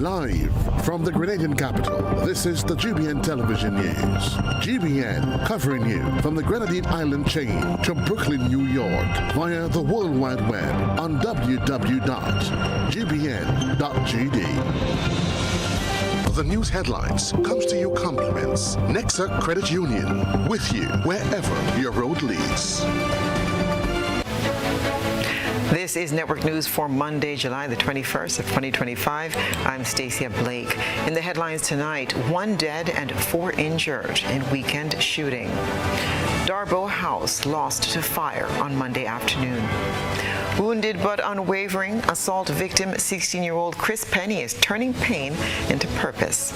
Live from the Grenadian capital, this is the GBN Television News. GBN covering you from the Grenadine Island chain to Brooklyn, New York, via the World Wide Web on www.gbn.gd. The news headlines comes to you compliments. Nexa Credit Union, with you wherever your road leads. This is Network News for Monday, July the 21st of 2025. I'm Stasia Blake. In the headlines tonight, 1 dead and 4 injured in weekend shooting. Darboe House lost to fire on Monday afternoon. Wounded but unwavering, assault victim 16-year-old Chris Penny is turning pain into purpose.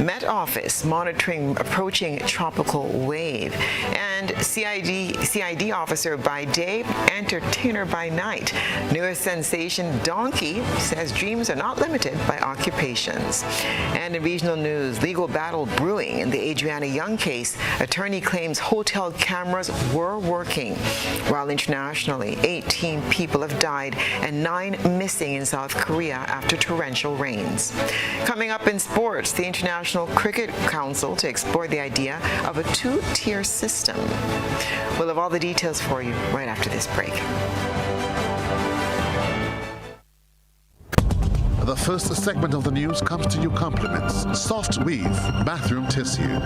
Met Office monitoring approaching tropical wave. And CID officer by day, entertainer by night. Newest sensation Donkey says dreams are not limited by occupations. And in regional news, legal battle brewing in the Adriana Young case. Attorney claims hotel cameras were working. While internationally, 18 people have died and 9 missing in South Korea after torrential rains. Coming up in sports, the International Cricket Council to explore the idea of a 2-tier system. We'll have all the details for you right after this break. The first segment of the news comes to you compliments. Soft Weave bathroom tissue.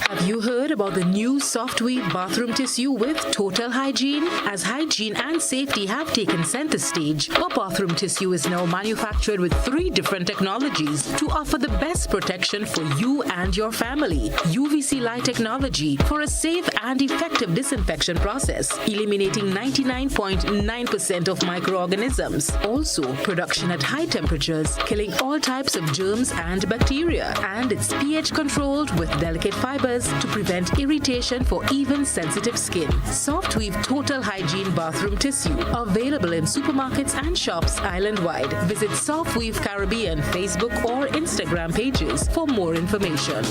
Have you heard about the new Soft Weave bathroom tissue with total hygiene? As hygiene and safety have taken center stage, our bathroom tissue is now manufactured with 3 different technologies to offer the best protection for you and your family. UVC light technology for a safe and effective disinfection process, eliminating 99.9% of microorganisms. Also, production at high temperatures, killing all types of germs and bacteria. And it's pH controlled with delicate fibers to prevent irritation for even sensitive skin. Soft Weave Total Hygiene Bathroom Tissue. Available in supermarkets and shops island-wide. Visit Soft Weave Caribbean Facebook or Instagram pages for more information.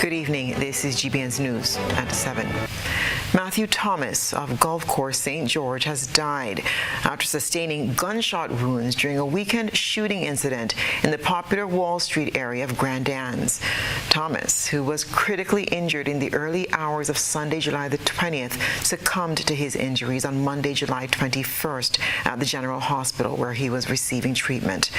Good evening. This is GBN's News at 7. Matthew Thomas of Gulf Course St. George has died after sustaining gunshot wounds during a weekend shooting incident in the popular Wall Street area of Grand Anse. Thomas, who was critically injured in the early hours of Sunday, July the 20th, succumbed to his injuries on Monday, July 21st at the General Hospital where he was receiving treatment.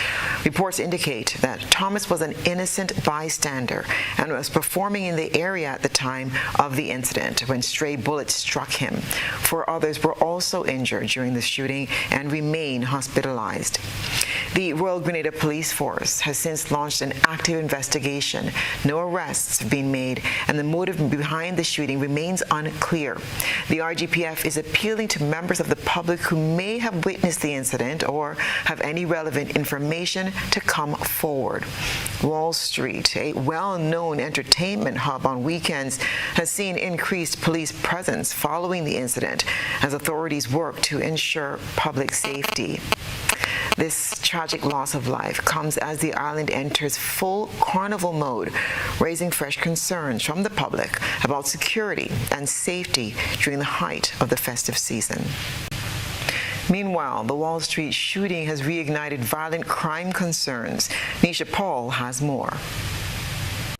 Reports indicate that Thomas was an innocent bystander and was performing in the area at the time of the incident when stray bullets struck him. 4 others were also injured during the shooting and remain hospitalized. The Royal Grenada Police Force has since launched an active investigation. No arrests have been made, and the motive behind the shooting remains unclear. The RGPF is appealing to members of the public who may have witnessed the incident or have any relevant information to come forward. Wall Street, a well-known entertainment hub on weekends, has seen increased police presence following the incident as authorities work to ensure public safety. This tragic loss of life comes as the island enters full carnival mode, raising fresh concerns from the public about security and safety during the height of the festive season. Meanwhile, the Wall Street shooting has reignited violent crime concerns. Nisha Paul has more.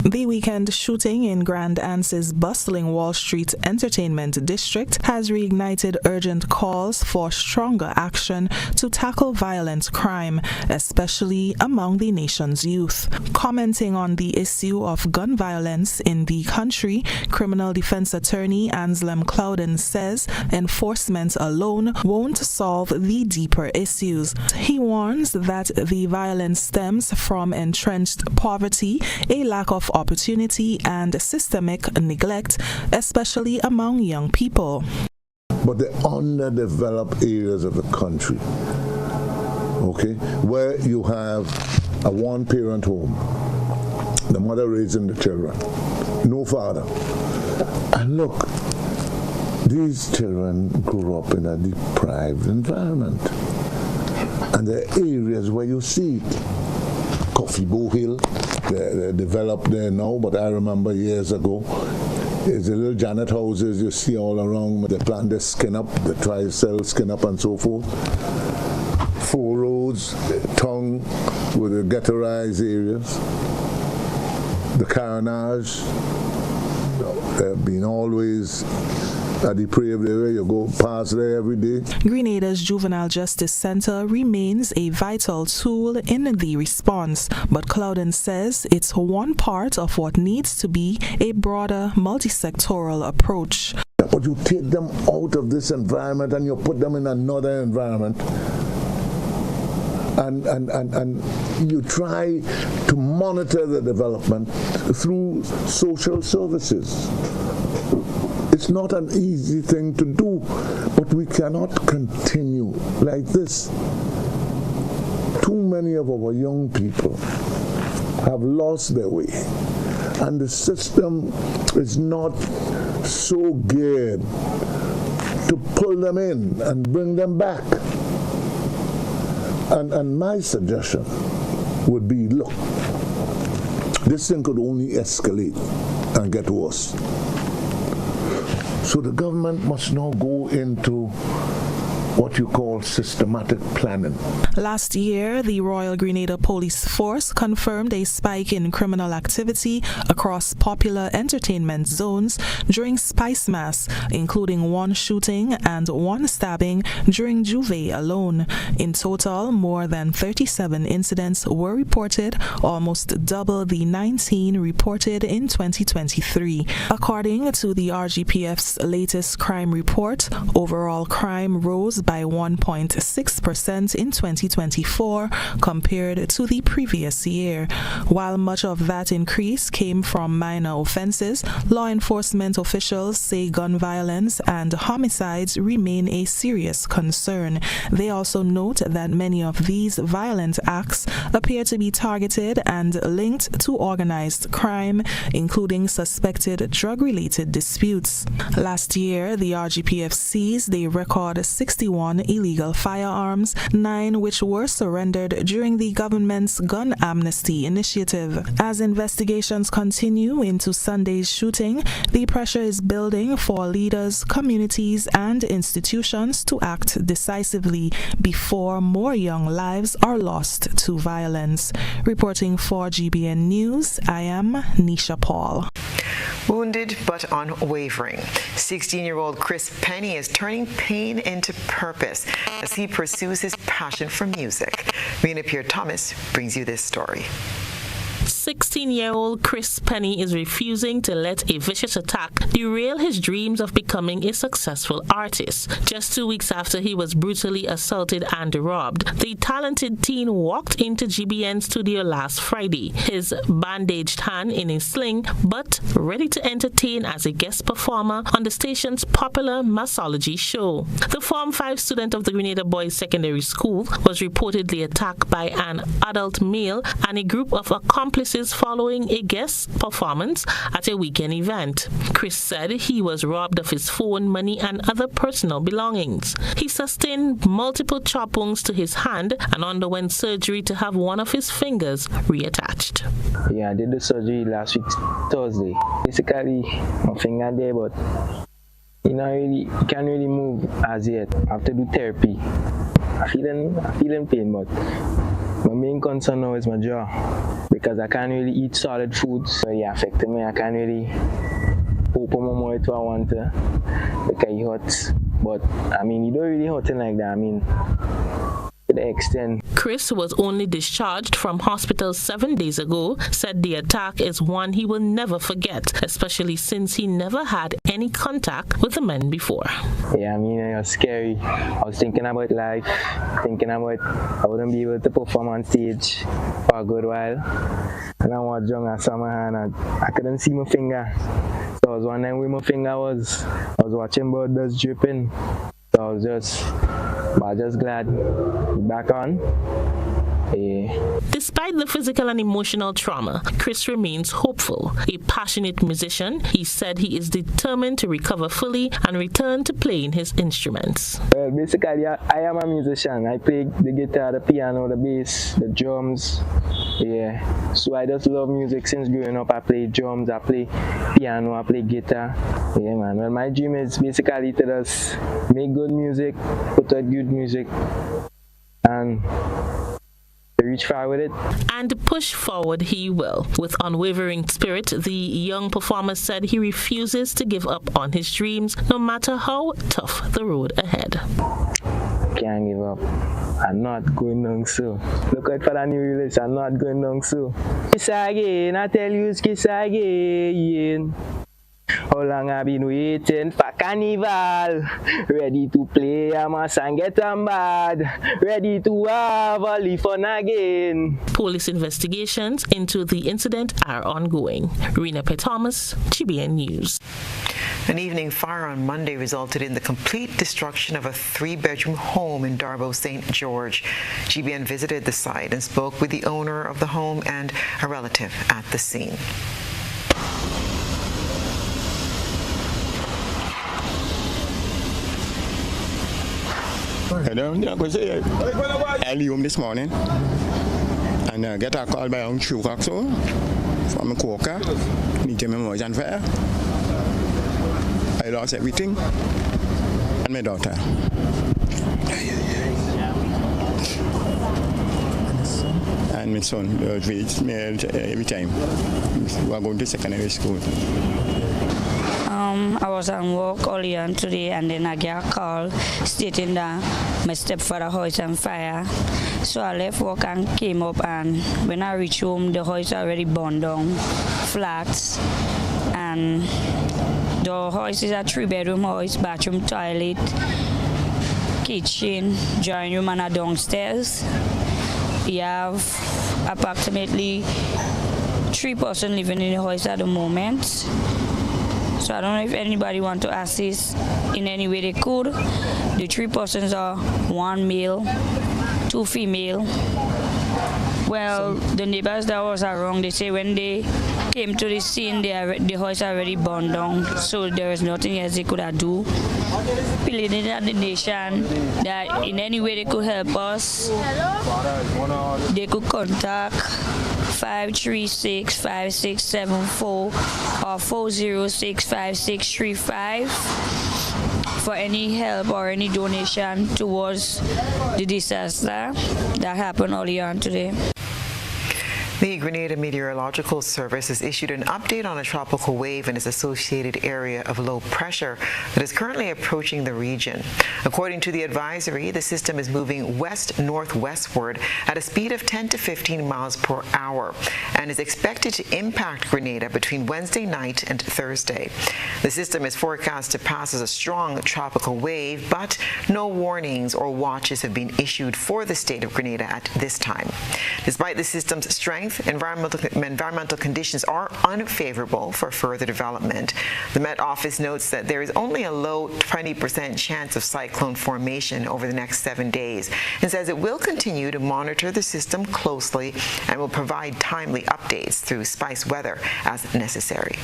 The weekend shooting in Grand Anse's bustling Wall Street entertainment district has reignited urgent calls for stronger action to tackle violent crime, especially among the nation's youth. Commenting on the issue of gun violence in the country, criminal defense attorney Anselm Clouden says enforcement alone won't solve the deeper issues. He warns that the violence stems from entrenched poverty, a lack of opportunity, and systemic neglect, especially among young people. But the underdeveloped areas of the country, okay, where you have a one-parent home, the mother raising the children, no father. And look, these children grew up in a deprived environment. And there are areas where you see Coffee Bow Hill, they're developed there now, but I remember years ago, It's the little Janet houses you see all around. They plant their skin up, they try to sell skin up and so forth. 4 roads, tongue with the ghettoized areas. The carnage, they've been always a depraved area. You go past there every day. Grenada's Juvenile Justice Center remains a vital tool in the response, but Clouden says it's one part of what needs to be a broader multi-sectoral approach. But you take them out of this environment and you put them in another environment, and you try to monitor the development through social services. It's not an easy thing to do, but we cannot continue like this. Too many of our young people have lost their way, and the system is not so geared to pull them in and bring them back. And my suggestion would be, look, this thing could only escalate and get worse. So the government must now go into what you call systematic planning. Last year, the Royal Grenada Police Force confirmed a spike in criminal activity across popular entertainment zones during Spice Mass, including 1 shooting and 1 stabbing during Juve alone. In total, more than 37 incidents were reported, almost double the 19 reported in 2023. According to the RGPF's latest crime report, overall crime rose by 1.6% in 2024 compared to the previous year. While much of that increase came from minor offenses, law enforcement officials say gun violence and homicides remain a serious concern. They also note that many of these violent acts appear to be targeted and linked to organized crime, including suspected drug-related disputes. Last year, the RGPF seized a record 61 illegal firearms, 9 which were surrendered during the government's gun amnesty initiative. As investigations continue into Sunday's shooting, the pressure is building for leaders, communities, and institutions to act decisively before more young lives are lost to violence. Reporting for GBN News, I am Nisha Paul. Wounded but unwavering, 16-year-old Chris Penny is turning pain into purpose as he pursues his passion for music. Rena Pierre-Thomas brings you this story. 16-year-old Chris Penny is refusing to let a vicious attack derail his dreams of becoming a successful artist. Just 2 weeks after he was brutally assaulted and robbed, the talented teen walked into GBN studio last Friday, his bandaged hand in a sling, but ready to entertain as a guest performer on the station's popular Massology show. The Form 5 student of the Grenada Boys Secondary School was reportedly attacked by an adult male and a group of accomplices following a guest performance at a weekend event. Chris said he was robbed of his phone, money, and other personal belongings. He sustained multiple chop wounds to his hand and underwent surgery to have one of his fingers reattached. Yeah, I did the surgery last week, Thursday. Basically, my finger there, but you can't really move as yet. I have to do therapy. I'm feeling pain, but my main concern now is my jaw, because I can't really eat solid foods. So it affected me. I can't really open my mouth if I want to, because it hurts. But it don't really hurt like that. To the extent. Chris was only discharged from hospital 7 days ago, said the attack is one he will never forget, especially since he never had any contact with the men before. Yeah, it was scary. I was thinking about life, thinking about I wouldn't be able to perform on stage for a good while. And I was young, I saw my hand and I couldn't see my finger. So I was wondering where my finger was. I was watching blood just dripping. So I was just glad to be back on Yeah. Despite the physical and emotional trauma, Chris remains hopeful. A passionate musician, he said he is determined to recover fully and return to playing his instruments. Well, basically, I am a musician. I play the guitar, the piano, the bass, the drums. Yeah. So I just love music since growing up. I play drums, I play piano, I play guitar. Yeah, man. Well, my dream is basically to just make good music, put out good music, and reach far with it. And push forward he will. With unwavering spirit, the young performer said he refuses to give up on his dreams, no matter how tough the road ahead. Can't give up. I'm not going down so. Look out for the new release. I'm not going down so. Kiss again, I tell you, kiss again. How long I've been waiting for carnival? Ready to play a mass and get on bad. Ready to have a live fun again. Police investigations into the incident are ongoing. Rena P. Thomas, GBN News. An evening fire on Monday resulted in the complete destruction of a 3-bedroom home in Darbo, St. George. GBN visited the site and spoke with the owner of the home and a relative at the scene. I leave home this morning and get a call by around 2 o'clock so from a co-worker. Need to remember and fire. I lost everything and my daughter. And my son visits me every time. We are going to secondary school. I was on work earlier today and then I got a call stating that my stepfather's house on fire. So I left work and came up, and when I reached home the house already burned down, flats, and the house is a 3-bedroom house, bathroom, toilet, kitchen, drawing room and a downstairs. You have approximately 3 persons living in the house at the moment. So I don't know if anybody want to assist in any way they could. The 3 persons are 1 male, 2 female. Well, the neighbors that was around, they say when they came to the scene, the house already burned down. So there is nothing else they could do. Pleading at the nation that in any way they could help us, they could contact 536-5674 or 406-5635 for any help or any donation towards the disaster that happened earlier on today. The Grenada Meteorological Service has issued an update on a tropical wave and its associated area of low pressure that is currently approaching the region. According to the advisory, the system is moving west-northwestward at a speed of 10 to 15 miles per hour and is expected to impact Grenada between Wednesday night and Thursday. The system is forecast to pass as a strong tropical wave, but no warnings or watches have been issued for the state of Grenada at this time. Despite the system's strength, environmental conditions are unfavorable for further development. The Met Office notes that there is only a low 20% chance of cyclone formation over the next 7 days and says it will continue to monitor the system closely and will provide timely updates through Spice Weather as necessary.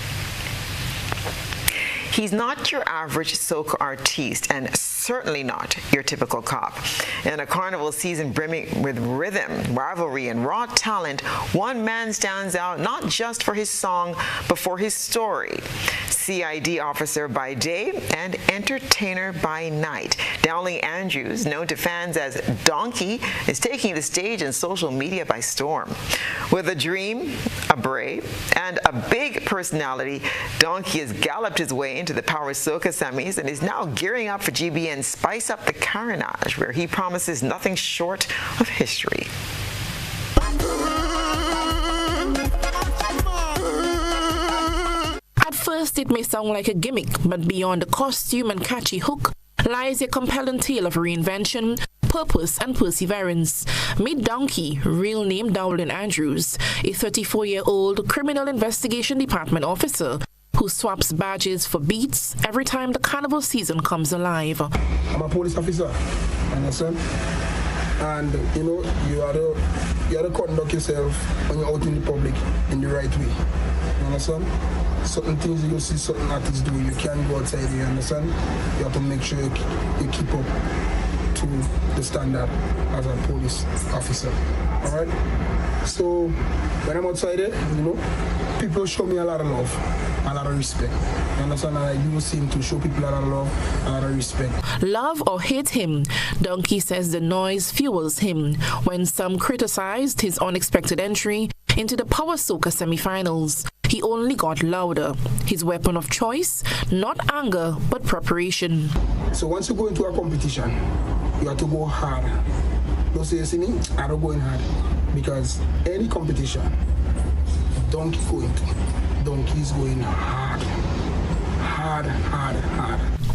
He's not your average soca artiste and certainly not your typical cop. In a carnival season brimming with rhythm, rivalry, and raw talent, one man stands out not just for his song, but for his story. CID officer by day and entertainer by night. Dowling Andrews, known to fans as Donkey, is taking the stage and social media by storm. With a dream, a brave, and a big personality, Donkey has galloped his way into the Power Soca semis and is now gearing up for GBN's Spice Up the Carnage, where he promises nothing short of history. At first, it may sound like a gimmick, but beyond the costume and catchy hook lies a compelling tale of reinvention, purpose, and perseverance. Meet Donkey, real name Dowling Andrews, a 34-year-old criminal investigation department officer who swaps badges for beats every time the carnival season comes alive. I'm a police officer, understand? and you have to conduct yourself when you're out in the public in the right way. You understand? Certain things you see certain artists do, you can't go outside. You understand? You have to make sure you keep up to the standard as a police officer. All right. So when I'm outside there, people show me a lot of love, a lot of respect. You understand? And I do seem to show people a lot of love, a lot of respect. Love or hate him, Donkey says the noise fuels him. When some criticized his unexpected entry into the Power Soca semi-finals, he only got louder. His weapon of choice, not anger, but preparation. So once you go into a competition, you have to go hard. Don't say, see me, I don't go in hard. Because any competition, Donkey is going hard.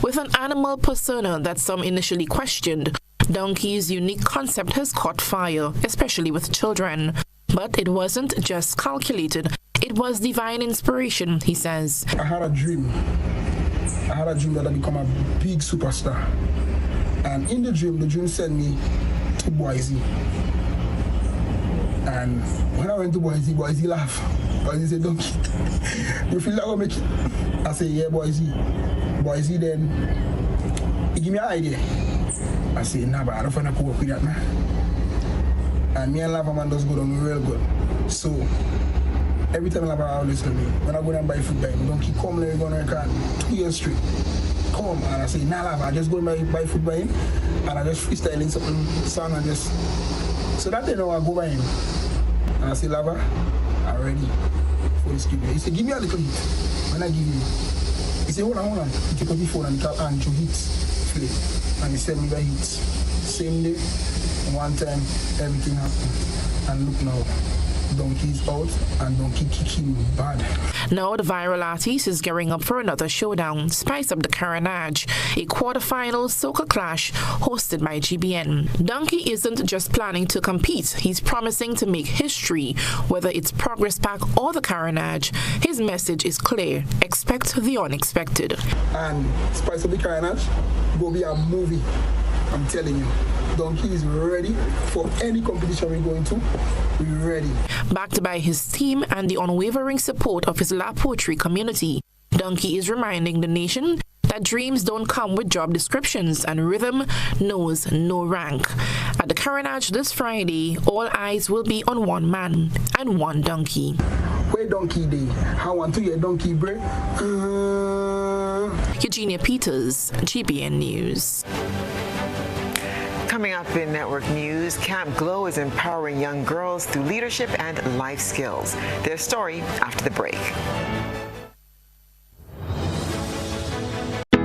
With an animal persona that some initially questioned, Donkey's unique concept has caught fire, especially with children. But it wasn't just calculated, it was divine inspiration, he says. I had a dream that I become a big superstar. And in the dream sent me to Boise. And when I went to Boise laughed. Boise said, Donkey, you feel like I'll make it? I said, yeah, Boise. Boise then, he give me an idea. I said, nah, but I don't find I could work with that, man. And me and Lava Man does go down real good. So, every time Lava always tell me, when I go down and buy food by him, Donkey, come, let me go on record 2 years straight. Come. And I say, nah, Lava, I just go and buy food by him. And I just freestyling something song and just... So that day now I go by him. And I say, Lava, I'm ready for this kid. He said, give me a little hit. When I give you, he said, hold on. He take up the phone and call Andrew hits. Play. And he sent me the hits. Same day, one time, everything happened. And look now, Donkey's out and Donkey kicking bad. Now the viral artist is gearing up for another showdown, Spice Up the Carnage, a quarterfinal soca clash hosted by GBN. Donkey isn't just planning to compete, he's promising to make history. Whether it's Progress Pack or the Carnage, his message is clear: expect the unexpected. And Spice Up the Carnage will be a movie, I'm telling you. Donkey is ready for any competition we're going to. We're ready. Backed by his team and the unwavering support of his La Poetry community, Donkey is reminding the nation that dreams don't come with job descriptions and rhythm knows no rank. At the Carnage this Friday, all eyes will be on one man and one donkey. Where Donkey Day? How want to hear Donkey break? Eugenia Peters, GBN News. Coming up in network news, Camp Glow is empowering young girls through leadership and life skills. Their story after the break.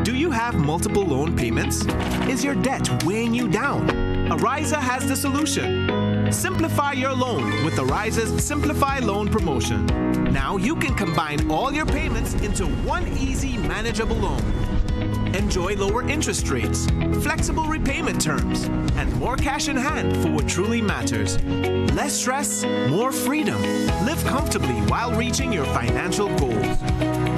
Do you have multiple loan payments? Is your debt weighing you down? Ariza has the solution. Simplify your loan with Ariza's Simplify Loan promotion. Now you can combine all your payments into one easy, manageable loan. Enjoy lower interest rates, flexible repayment terms, and more cash in hand for what truly matters. Less stress, more freedom. Live comfortably while reaching your financial goals.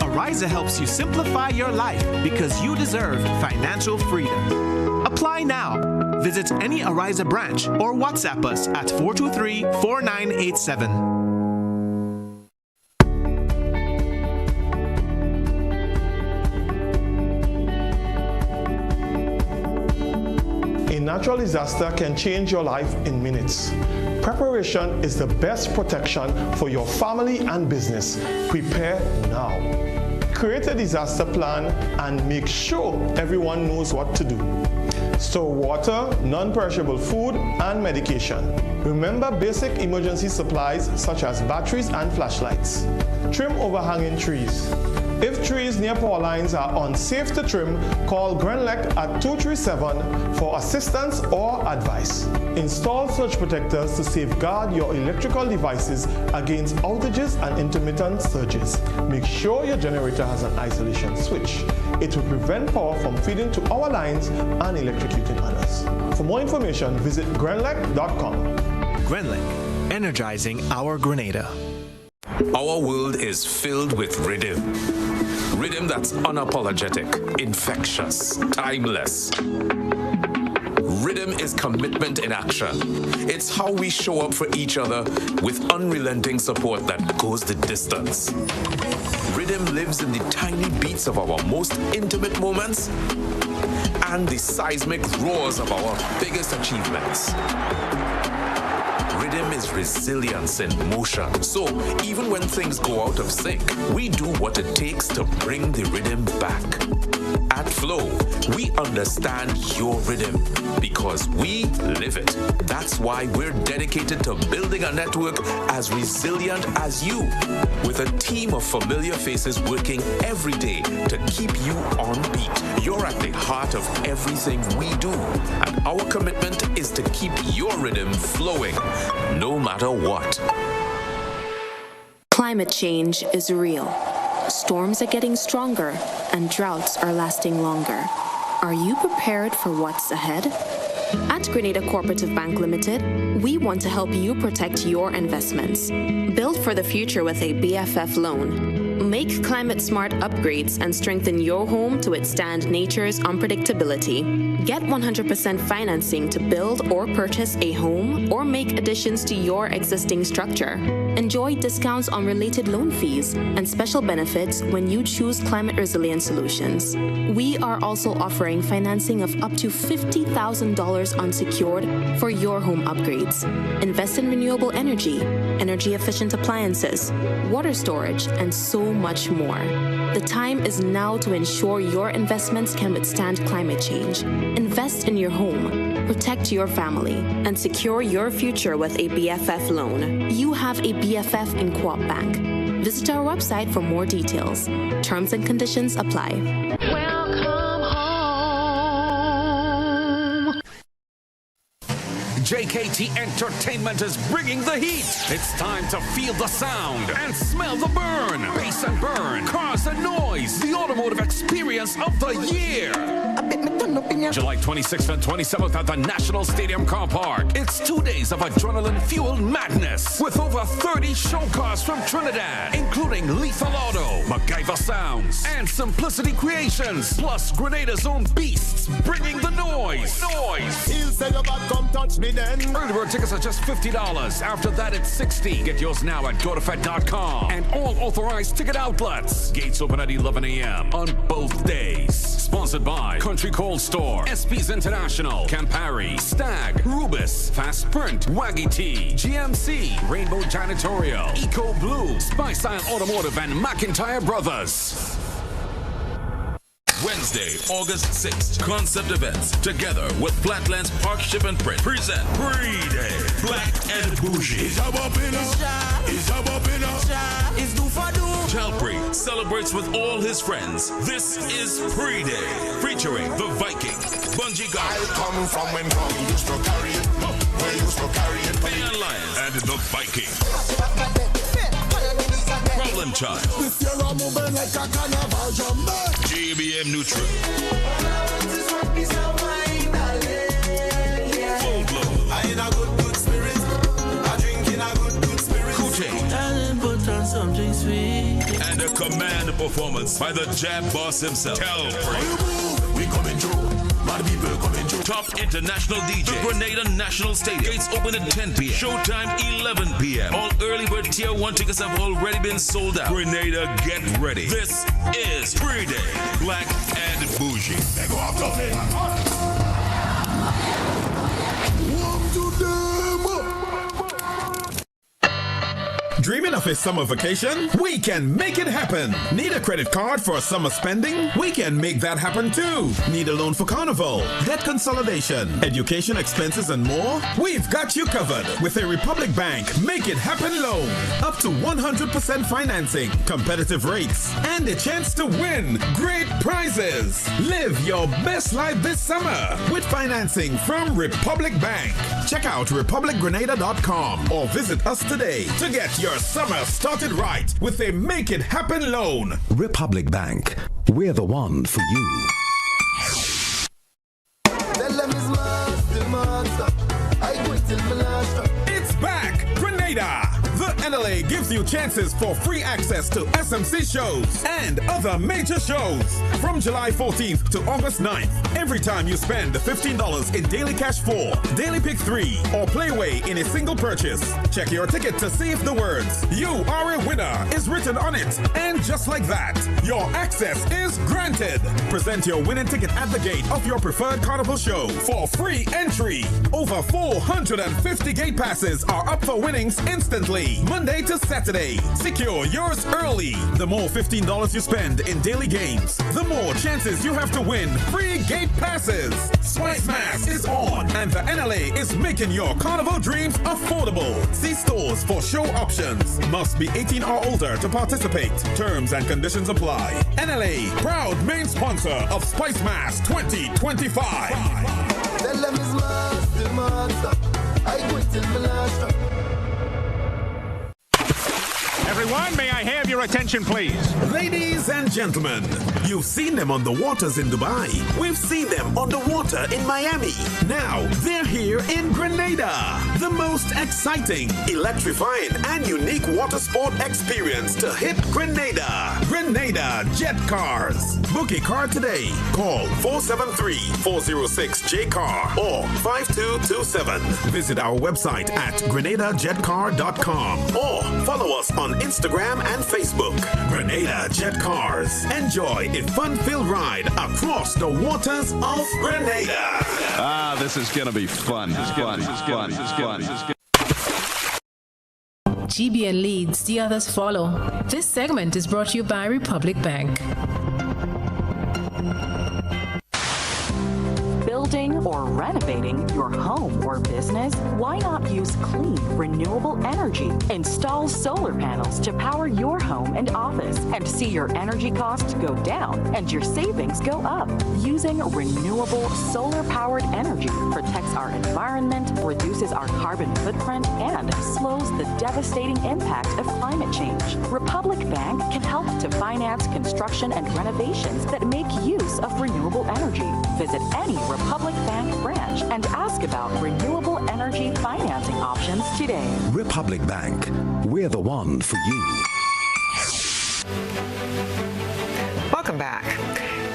Ariza helps you simplify your life because you deserve financial freedom. Apply now. Visit any Ariza branch or WhatsApp us at 423-4987. A natural disaster can change your life in minutes. Preparation is the best protection for your family and business. Prepare now. Create a disaster plan and make sure everyone knows what to do. Store water, non-perishable food, and medication. Remember basic emergency supplies such as batteries and flashlights. Trim overhanging trees. If trees near power lines are unsafe to trim, call Grenlec at 237 for assistance or advice. Install surge protectors to safeguard your electrical devices against outages and intermittent surges. Make sure your generator has an isolation switch. It will prevent power from feeding to our lines and electrocuting others. For more information, visit grenlec.com. Grenlec, energizing our Grenada. Our world is filled with rhythm. Rhythm that's unapologetic, infectious, timeless. Rhythm is commitment in action. It's how we show up for each other with unrelenting support that goes the distance. Rhythm lives in the tiny beats of our most intimate moments and the seismic roars of our biggest achievements. Rhythm is resilience in motion. So even when things go out of sync, we do what it takes to bring the rhythm back. At Flow, we understand your rhythm because we live it. That's why we're dedicated to building a network as resilient as you, with a team of familiar faces working every day to keep you on beat. You're at the heart of everything we do, and our commitment is to keep your rhythm flowing, no matter what. Climate change is real. Storms are getting stronger and droughts are lasting longer. Are you prepared for what's ahead? At Grenada Cooperative Bank Limited, we want to help you protect your investments. Build for the future with a BFF loan. Make climate-smart upgrades and strengthen your home to withstand nature's unpredictability. Get 100% financing to build or purchase a home or make additions to your existing structure. Enjoy discounts on related loan fees and special benefits when you choose climate-resilient solutions. We are also offering financing of up to $50,000 unsecured for your home upgrades. Invest in renewable energy, energy-efficient appliances, water storage, and so much more. The time is now to ensure your investments can withstand climate change. Invest in your home, protect your family, and secure your future with a BFF loan. You have a BFF in Co-op Bank. Visit our website for more details. Terms and conditions apply. Welcome home. JKT Entertainment is bringing the heat. It's time to feel the sound and smell the burn. Bass and burn, cars and noise. The automotive experience of the year. July 26th and 27th at the National Stadium Car Park. It's 2 days of adrenaline-fueled madness with over 30 show cars from Trinidad, including Lethal Auto, MacGyver Sounds, and Simplicity Creations, plus Grenada's own beasts bringing the noise. He'll say your back, come touch me then. Early bird tickets are just $50. After that, it's $60. Get yours now at gotofed.com and all authorized ticket outlets. Gates open at 11 a.m. on both days. Sponsored by Country Cold Store, SP's International, Campari, Stag, Rubis, Fast Print, Waggy Tea, GMC, Rainbow Janitorial, Eco Blue, Spice Style Automotive, and McIntyre Brothers. Wednesday, August 6th, Concept Events, together with Flatlands Park Ship and Print, present Pre-Day, Black and Bougie. Chalpri celebrates with all his friends. This is Pre-Day, featuring The Viking, Bungee Guard, I come from when mommy used to carry it, where used to carry it. The Alliance, and The Viking. Problem Child. This year I'm moving like a carnival jumbo. GBN Neutral. Full Blow. I in a good spirit. I drink in a good spirit. Kute. Put on something sweet. And a command performance by the Jab Boss himself. We coming through. Mad people coming through. Top international DJ. The Grenada National Stadium. Gates open at 10 p.m. Showtime 11 p.m. All early bird tier 1 tickets have already been sold out. Grenada, get ready. This is Pre-Day, Black and Bougie. They go after me. Walk to them. Dreaming of a summer vacation? We can make it happen. Need a credit card for summer spending? We can make that happen too. Need a loan for carnival, debt consolidation, education expenses, and more? We've got you covered with a Republic Bank Make It Happen loan. Up to 100% financing, competitive rates, and a chance to win great prizes. Live your best life this summer with financing from Republic Bank. Check out republicgrenada.com or visit us today to get your summer started right with a Make It Happen loan. Republic Bank, we're the one for you. It's back, Grenada! The NLA gives you you chances for free access to SMC shows and other major shows from July 14th to August 9th. Every time you spend $15 in Daily Cash 4, Daily Pick 3, or Playway in a single purchase, check your ticket to see if the words "You are a winner" is written on it. And just like that, your access is granted. Present your winning ticket at the gate of your preferred carnival show for free entry. Over 450 gate passes are up for winnings instantly, Monday to Saturday. Secure yours early. The more $15 you spend in daily games, the more chances you have to win free gate passes. Spice Mass is on, and the NLA is making your carnival dreams affordable. See stores for show options. Must be 18 or older to participate. Terms and conditions apply. NLA, proud main sponsor of Spice Mass 2025. Tell them it's master. I quit till my last drop. Everyone, may I have your attention, please? Ladies and gentlemen, you've seen them on the waters in Dubai. We've seen them on the water in Miami. Now, they're here in Grenada. The most exciting, electrifying, and unique water sport experience to hit Grenada. Grenada Jet Cars. Book a car today. Call 473-406-JCAR or 5227. Visit our website at grenadajetcar.com or follow us on Instagram and Facebook. Grenada Jet Cars. Enjoy a fun-filled ride across the waters of Grenada. Ah, this is going to be fun. This is fun. GBN leads, the others follow. This segment is brought to you by Republic Bank. Building or renovating your home or business? Why not use clean, renewable energy? Install solar panels to power your home and office and see your energy costs go down and your savings go up. Using renewable solar-powered energy protects our environment, reduces our carbon footprint, and slows the devastating impact of climate change. Republic Bank can help to finance construction and renovations that make use of renewable energy. Visit any Republic Bank branch and ask about renewable energy financing options today. Republic Bank, we're the one for you. Welcome back.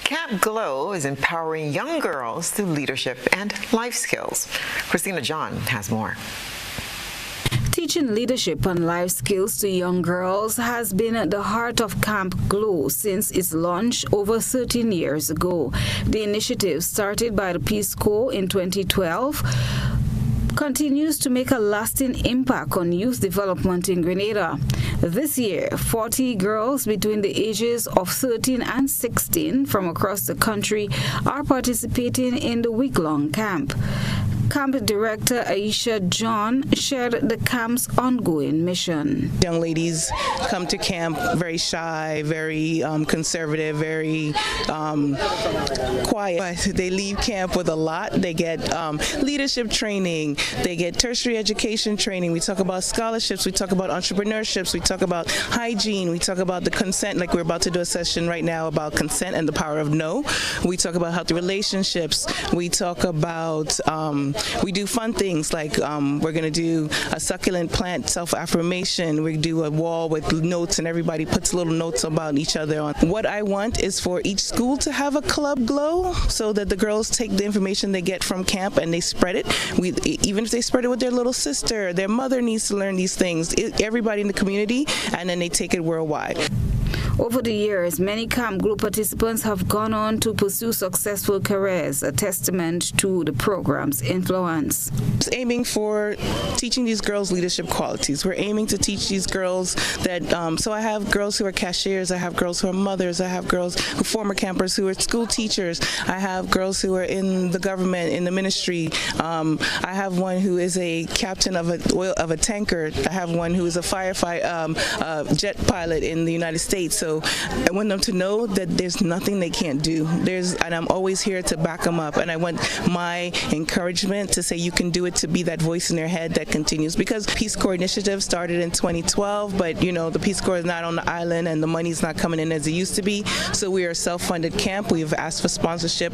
Camp Glow is empowering young girls through leadership and life skills. Christina John has more. Teaching leadership and life skills to young girls has been at the heart of Camp Glow since its launch over 13 years ago. The initiative, started by the Peace Corps in 2012, continues to make a lasting impact on youth development in Grenada. This year, 40 girls between the ages of 13 and 16 from across the country are participating in the week-long camp. Camp Director Aisha John shared the camp's ongoing mission. Young ladies come to camp very shy, very conservative, very quiet. But they leave camp with a lot. They get leadership training. They get tertiary education training. We talk about scholarships. We talk about entrepreneurships. We talk about hygiene. We talk about the consent, like we're about to do a session right now about consent and the power of no. We talk about healthy relationships. We talk about we do fun things like we're going to do a succulent plant self-affirmation. We do a wall with notes and everybody puts little notes about each other on. What I want is for each school to have a club glow so that the girls take the information they get from camp and they spread it. Even if they spread it with their little sister, their mother needs to learn these things. Everybody in the community, and then they take it worldwide. Over the years, many Camp Glow participants have gone on to pursue successful careers, a testament to the program's influence. Just aiming for teaching these girls leadership qualities. We're aiming to teach these girls that, so I have girls who are cashiers, I have girls who are mothers, I have girls who are former campers who are school teachers, I have girls who are in the government, in the ministry, I have one who is a captain of a tanker, I have one who is a firefighter, jet pilot in the United States. So So I want them to know that there's nothing they can't do. And I'm always here to back them up. And I want my encouragement to say you can do it, to be that voice in their head that continues. Because Peace Corps initiative started in 2012, but the Peace Corps is not on the island and the money's not coming in as it used to be. So we are a self-funded camp. We've asked for sponsorship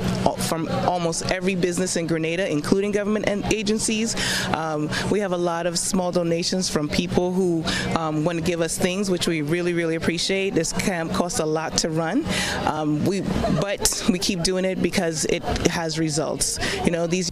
from almost every business in Grenada, including government and agencies. We have a lot of small donations from people who want to give us things, which we really, really appreciate. This camp costs a lot to run, but we keep doing it because it has results. These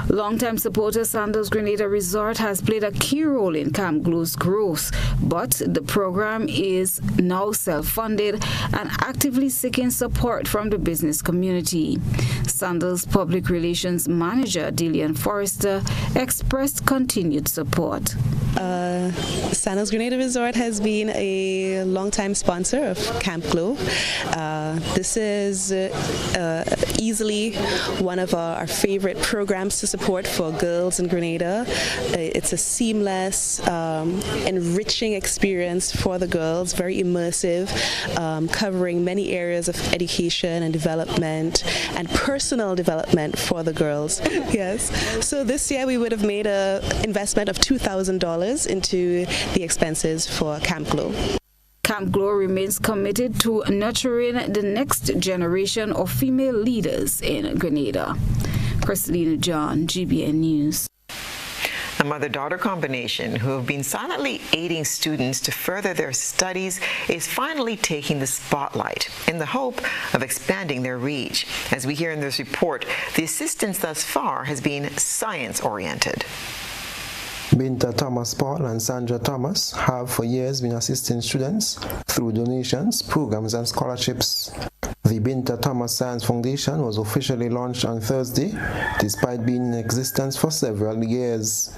Longtime supporter Sandals Grenada Resort has played a key role in Camp Glow's growth, but the program is now self-funded and actively seeking support from the business community. Sandals Public Relations Manager Dillian Forrester expressed continued support. Sandals Grenada Resort has been a long-time sponsor of Camp Glow. This is easily one of our favorite programs to support for girls in Grenada. It's a seamless, enriching experience for the girls, very immersive, covering many areas of education and development and personal development for the girls. Yes. So this year we would have made an investment of $2,000 into the expenses for Camp Glow. Camp Glow remains committed to nurturing the next generation of female leaders in Grenada. Christina John, GBN News. A mother-daughter combination who have been silently aiding students to further their studies is finally taking the spotlight in the hope of expanding their reach. As we hear in this report, the assistance thus far has been science-oriented. Binta Thomas Paul and Sandra Thomas have for years been assisting students through donations, programs, and scholarships. The Binta Thomas Science Foundation was officially launched on Thursday, despite being in existence for several years.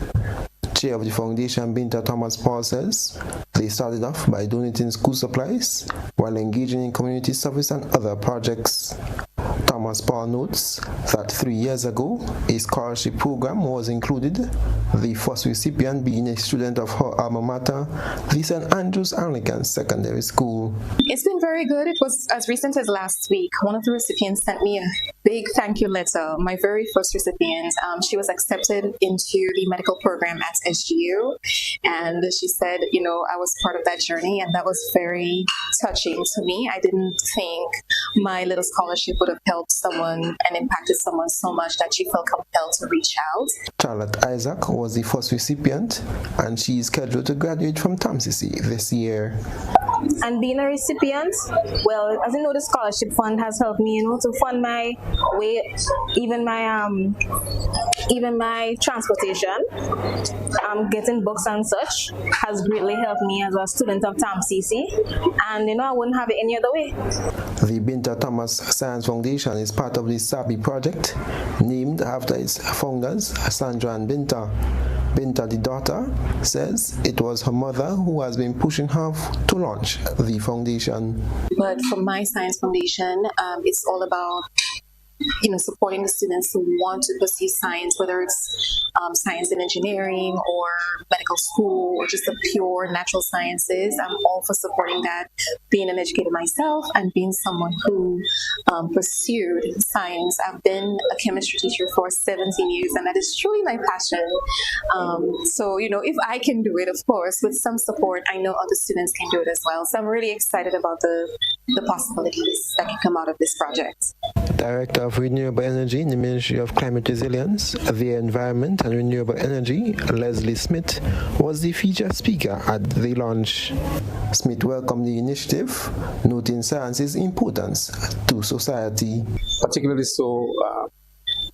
Chair of the foundation, Binta Thomas Paul, says they started off by donating school supplies while engaging in community service and other projects. Thomas Paul notes that 3 years ago, a scholarship program was included, the first recipient being a student of her alma mater, the St. Andrews Anglican Secondary School. It's been very good. It was as recent as last week. One of the recipients sent me a big thank you letter. My very first recipient, she was accepted into the medical program at SGU, and she said, I was part of that journey, and that was very touching to me. I didn't think my little scholarship would have helped someone and impacted someone so much that she felt compelled to reach out. Charlotte Isaac was the first recipient, and she is scheduled to graduate from TAMCC this year. And being a recipient, well, as you know, the scholarship fund has helped me, to fund my way, even my transportation. Getting books and such has greatly helped me as a student of TAMCC, and I wouldn't have it any other way. The Binta Thomas Science Foundation is part of the SABI project, named after its founders, Sandra and Binta. Binta, the daughter, says it was her mother who has been pushing her to launch the foundation. But for my science foundation, it's all about supporting the students who want to pursue science, whether it's science and engineering or medical school or just the pure natural sciences. I'm all for supporting that. Being an educator myself and being someone who pursued science, I've been a chemistry teacher for 17 years, and that is truly my passion. So, if I can do it, of course, with some support, I know other students can do it as well. So I'm really excited about the possibilities that can come out of this project. Director of Renewable Energy in the Ministry of Climate Resilience, the Environment and Renewable Energy, Leslie Smith, was the featured speaker at the launch. Smith welcomed the initiative, noting science's importance to society. Particularly so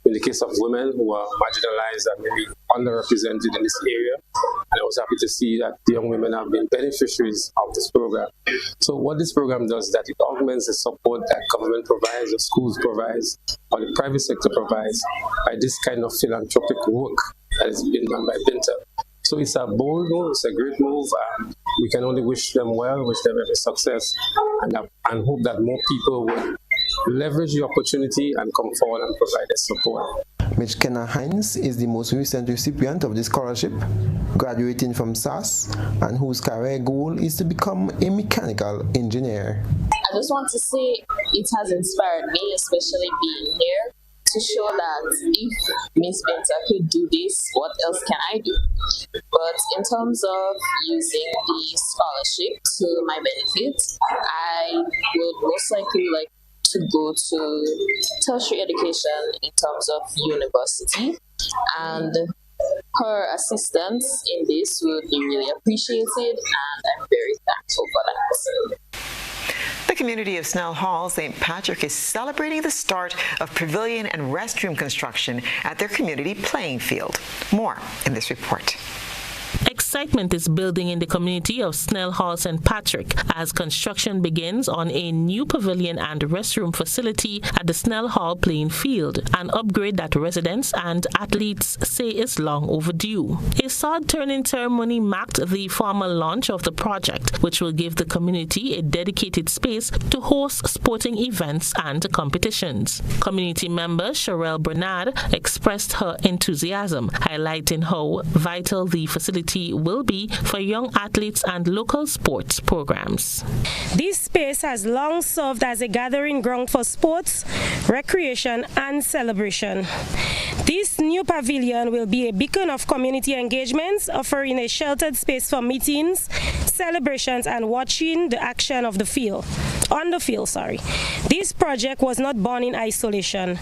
in the case of women who are marginalized and maybe underrepresented in this area. And I was happy to see that the young women have been beneficiaries of this program. So what this program does is that it augments the support that government provides, the schools provides, or the private sector provides by this kind of philanthropic work that has been done by Binta. So it's a bold move, it's a great move, and we can only wish them well, wish them every success, and hope that more people will leverage the opportunity and come forward and provide their support. Mitch Kenna Hines is the most recent recipient of the scholarship, graduating from SAS, and whose career goal is to become a mechanical engineer. I just want to say it has inspired me, especially being here, to show that if Miss Benta could do this, what else can I do? But in terms of using the scholarship to my benefit, I would most likely like to go to tertiary education in terms of university, and her assistance in this would be really appreciated, and I'm very thankful for that. The community of Snell Hall, St. Patrick, is celebrating the start of pavilion and restroom construction at their community playing field. More in this report. Excitement is building in the community of Snell Hall St. Patrick as construction begins on a new pavilion and restroom facility at the Snell Hall playing field, an upgrade that residents and athletes say is long overdue. A sod-turning ceremony marked the formal launch of the project, which will give the community a dedicated space to host sporting events and competitions. Community member Sherelle Bernard expressed her enthusiasm, highlighting how vital the facility will be for young athletes and local sports programs. This space has long served as a gathering ground for sports, recreation, and celebration. This new pavilion will be a beacon of community engagements, offering a sheltered space for meetings, celebrations, and watching the action of the field. On the field, sorry. This project was not born in isolation.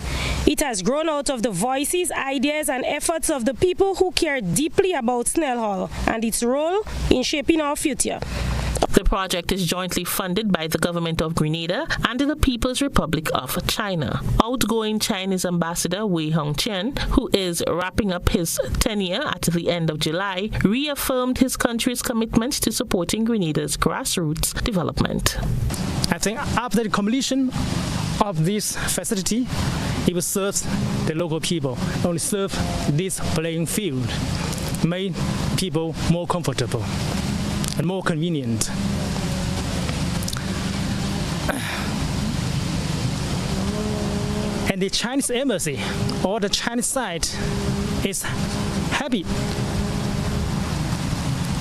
It has grown out of the voices, ideas, and efforts of the people who care deeply about Snell Hall and its role in shaping our future. The project is jointly funded by the government of Grenada and the People's Republic of China. Outgoing Chinese Ambassador Wei Hongqian, who is wrapping up his tenure at the end of July, reaffirmed his country's commitment to supporting Grenada's grassroots development. I think after the completion of this facility, it will serve the local people, only serve this playing field, make people more comfortable and more convenient. And the Chinese embassy or the Chinese side is happy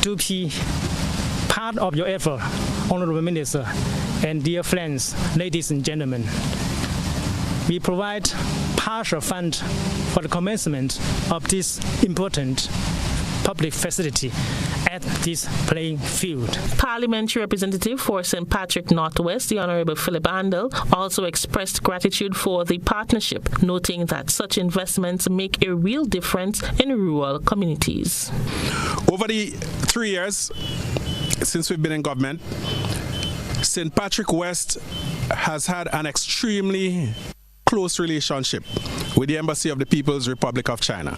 to be part of your effort, Honorable Minister and dear friends, ladies and gentlemen. We provide partial fund for the commencement of this important public facility at this playing field. Parliamentary representative for St. Patrick Northwest, the Honorable Philip Andel, also expressed gratitude for the partnership, noting that such investments make a real difference in rural communities. Over the 3 years since we've been in government, St. Patrick West has had an extremely close relationship with the Embassy of the People's Republic of China.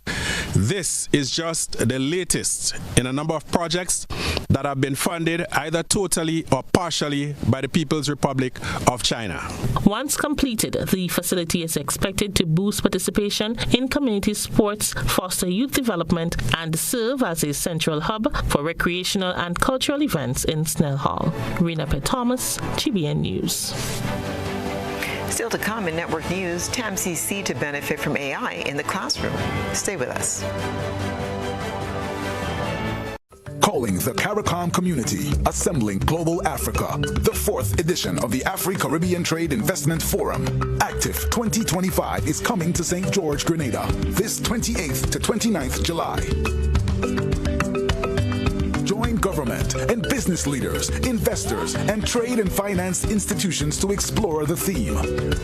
This is just the latest in a number of projects that have been funded either totally or partially by the People's Republic of China. Once completed, the facility is expected to boost participation in community sports, foster youth development, and serve as a central hub for recreational and cultural events in Snell Hall. Rena P. Thomas, GBN News. Still to come in network news, TAMCC to benefit from AI in the classroom. Stay with us. Calling the CARICOM community, assembling Global Africa, the 4th edition of the Afri-Caribbean Trade Investment Forum. Active 2025 is coming to St. George, Grenada, this 28th to 29th July. Join government and business leaders, investors, and trade and finance institutions to explore the theme,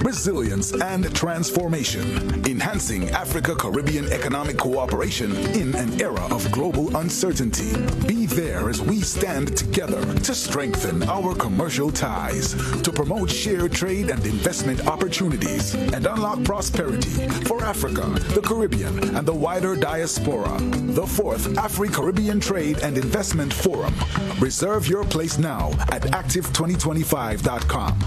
Resilience and Transformation, Enhancing Africa-Caribbean Economic Cooperation in an Era of Global Uncertainty. Be there as we stand together to strengthen our commercial ties, to promote shared trade and investment opportunities, and unlock prosperity for Africa, the Caribbean, and the wider diaspora. The 4th Afri-Caribbean Trade and Investment Forum. Reserve your place now at active2025.com.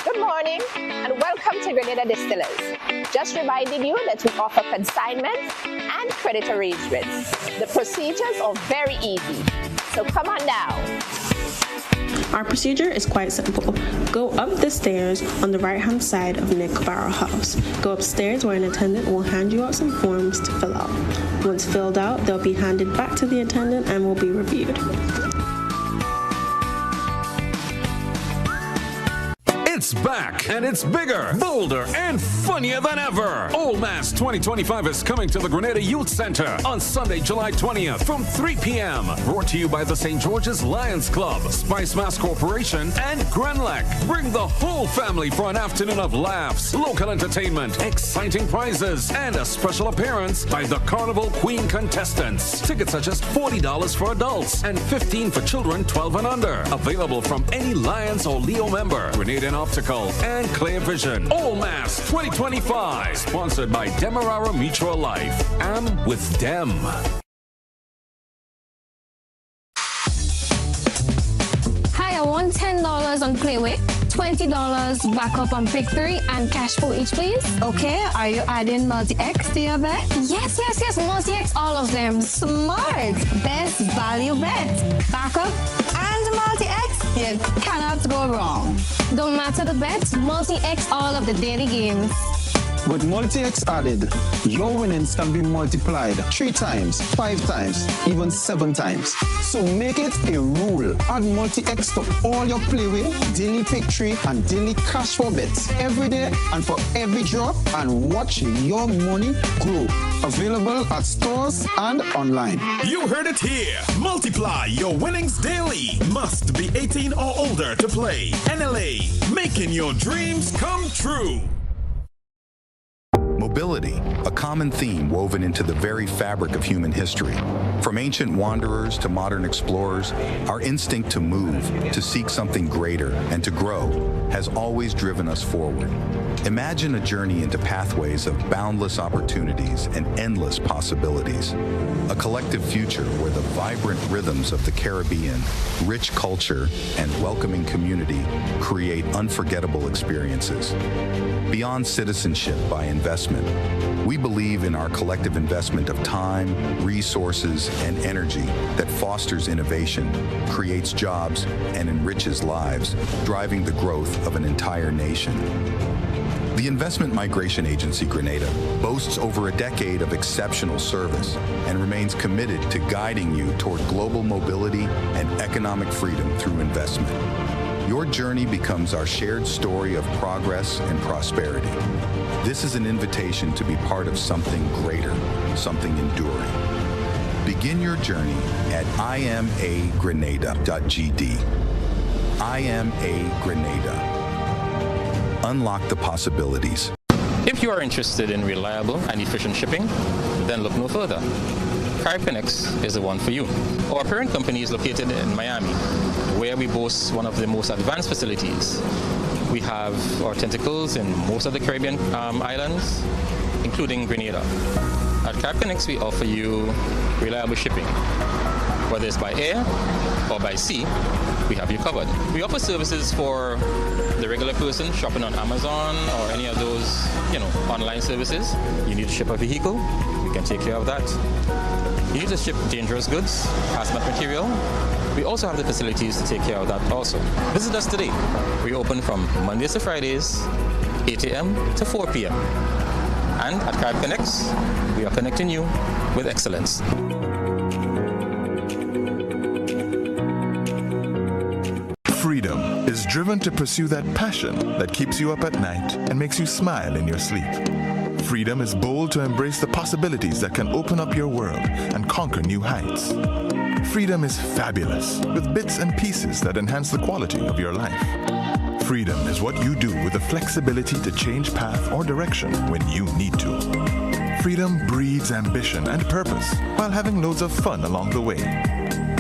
Good morning and welcome to Grenada Distillers. Just reminding you that we offer consignment and credit arrangements. The procedures are very easy, so come on now. Our procedure is quite simple. Go up the stairs on the right-hand side of Nick Barrow House. Go upstairs where an attendant will hand you out some forms to fill out. Once filled out, they'll be handed back to the attendant and will be reviewed. It's back, and it's bigger, bolder, and funnier than ever. Old Mass 2025 is coming to the Grenada Youth Center on Sunday, July 20th from 3 p.m. Brought to you by the St. George's Lions Club, Spice Mass Corporation, and Grenlec. Bring the whole family for an afternoon of laughs, local entertainment, exciting prizes, and a special appearance by the Carnival Queen contestants. Tickets are just $40 for adults and $15 for children 12 and under. Available from any Lions or Leo member. Grenada and Optical and Clear Vision. All Mass 2025. Sponsored by Demerara Mutual Life. I'm with Dem. Hi, I want $10 on Playway, $20 backup on Pick 3, and cash for each, please. Okay, are you adding multi-X to your bet? Yes, multi-X, all of them. Smart. Best value bet. Backup and multi-X. You cannot go wrong. Don't matter the bet, multi-X all of the daily games. With multi-X added, your winnings can be multiplied 3 times, 5 times, even 7 times. So make it a rule. Add multi-X to all your Playway, daily Pick 3, and daily cash for bets every day and for every drop, and watch your money grow. Available at stores and online. You heard it here. Multiply your winnings daily. Must be 18 or older to play. NLA, making your dreams come true. Mobility, a common theme woven into the very fabric of human history. From ancient wanderers to modern explorers, our instinct to move, to seek something greater, and to grow has always driven us forward. Imagine a journey into pathways of boundless opportunities and endless possibilities. A collective future where the vibrant rhythms of the Caribbean, rich culture, and welcoming community create unforgettable experiences. Beyond citizenship by investment, we believe in our collective investment of time, resources, and energy that fosters innovation, creates jobs, and enriches lives, driving the growth of an entire nation. The Investment Migration Agency Grenada boasts over a decade of exceptional service and remains committed to guiding you toward global mobility and economic freedom through investment. Your journey becomes our shared story of progress and prosperity. This is an invitation to be part of something greater, something enduring. Begin your journey at imagrenada.gd. IMA Grenada. Unlock the possibilities. If you are interested in reliable and efficient shipping, then look no further. Connects is the one for you. Our parent company is located in Miami, where we boast one of the most advanced facilities. We have our tentacles in most of the Caribbean islands, including Grenada. At Connects, we offer you reliable shipping. Whether it's by air or by sea, we have you covered. We offer services for the regular person shopping on Amazon or any of those, online services. You need to ship a vehicle, we can take care of that. You need to ship dangerous goods, hazmat material. We also have the facilities to take care of that also. Visit us today. We open from Mondays to Fridays, 8 a.m. to 4 p.m. And at Carib Connects, we are connecting you with excellence. Freedom is driven to pursue that passion that keeps you up at night and makes you smile in your sleep. Freedom is bold to embrace the possibilities that can open up your world and conquer new heights. Freedom is fabulous, with bits and pieces that enhance the quality of your life. Freedom is what you do with the flexibility to change path or direction when you need to. Freedom breeds ambition and purpose while having loads of fun along the way.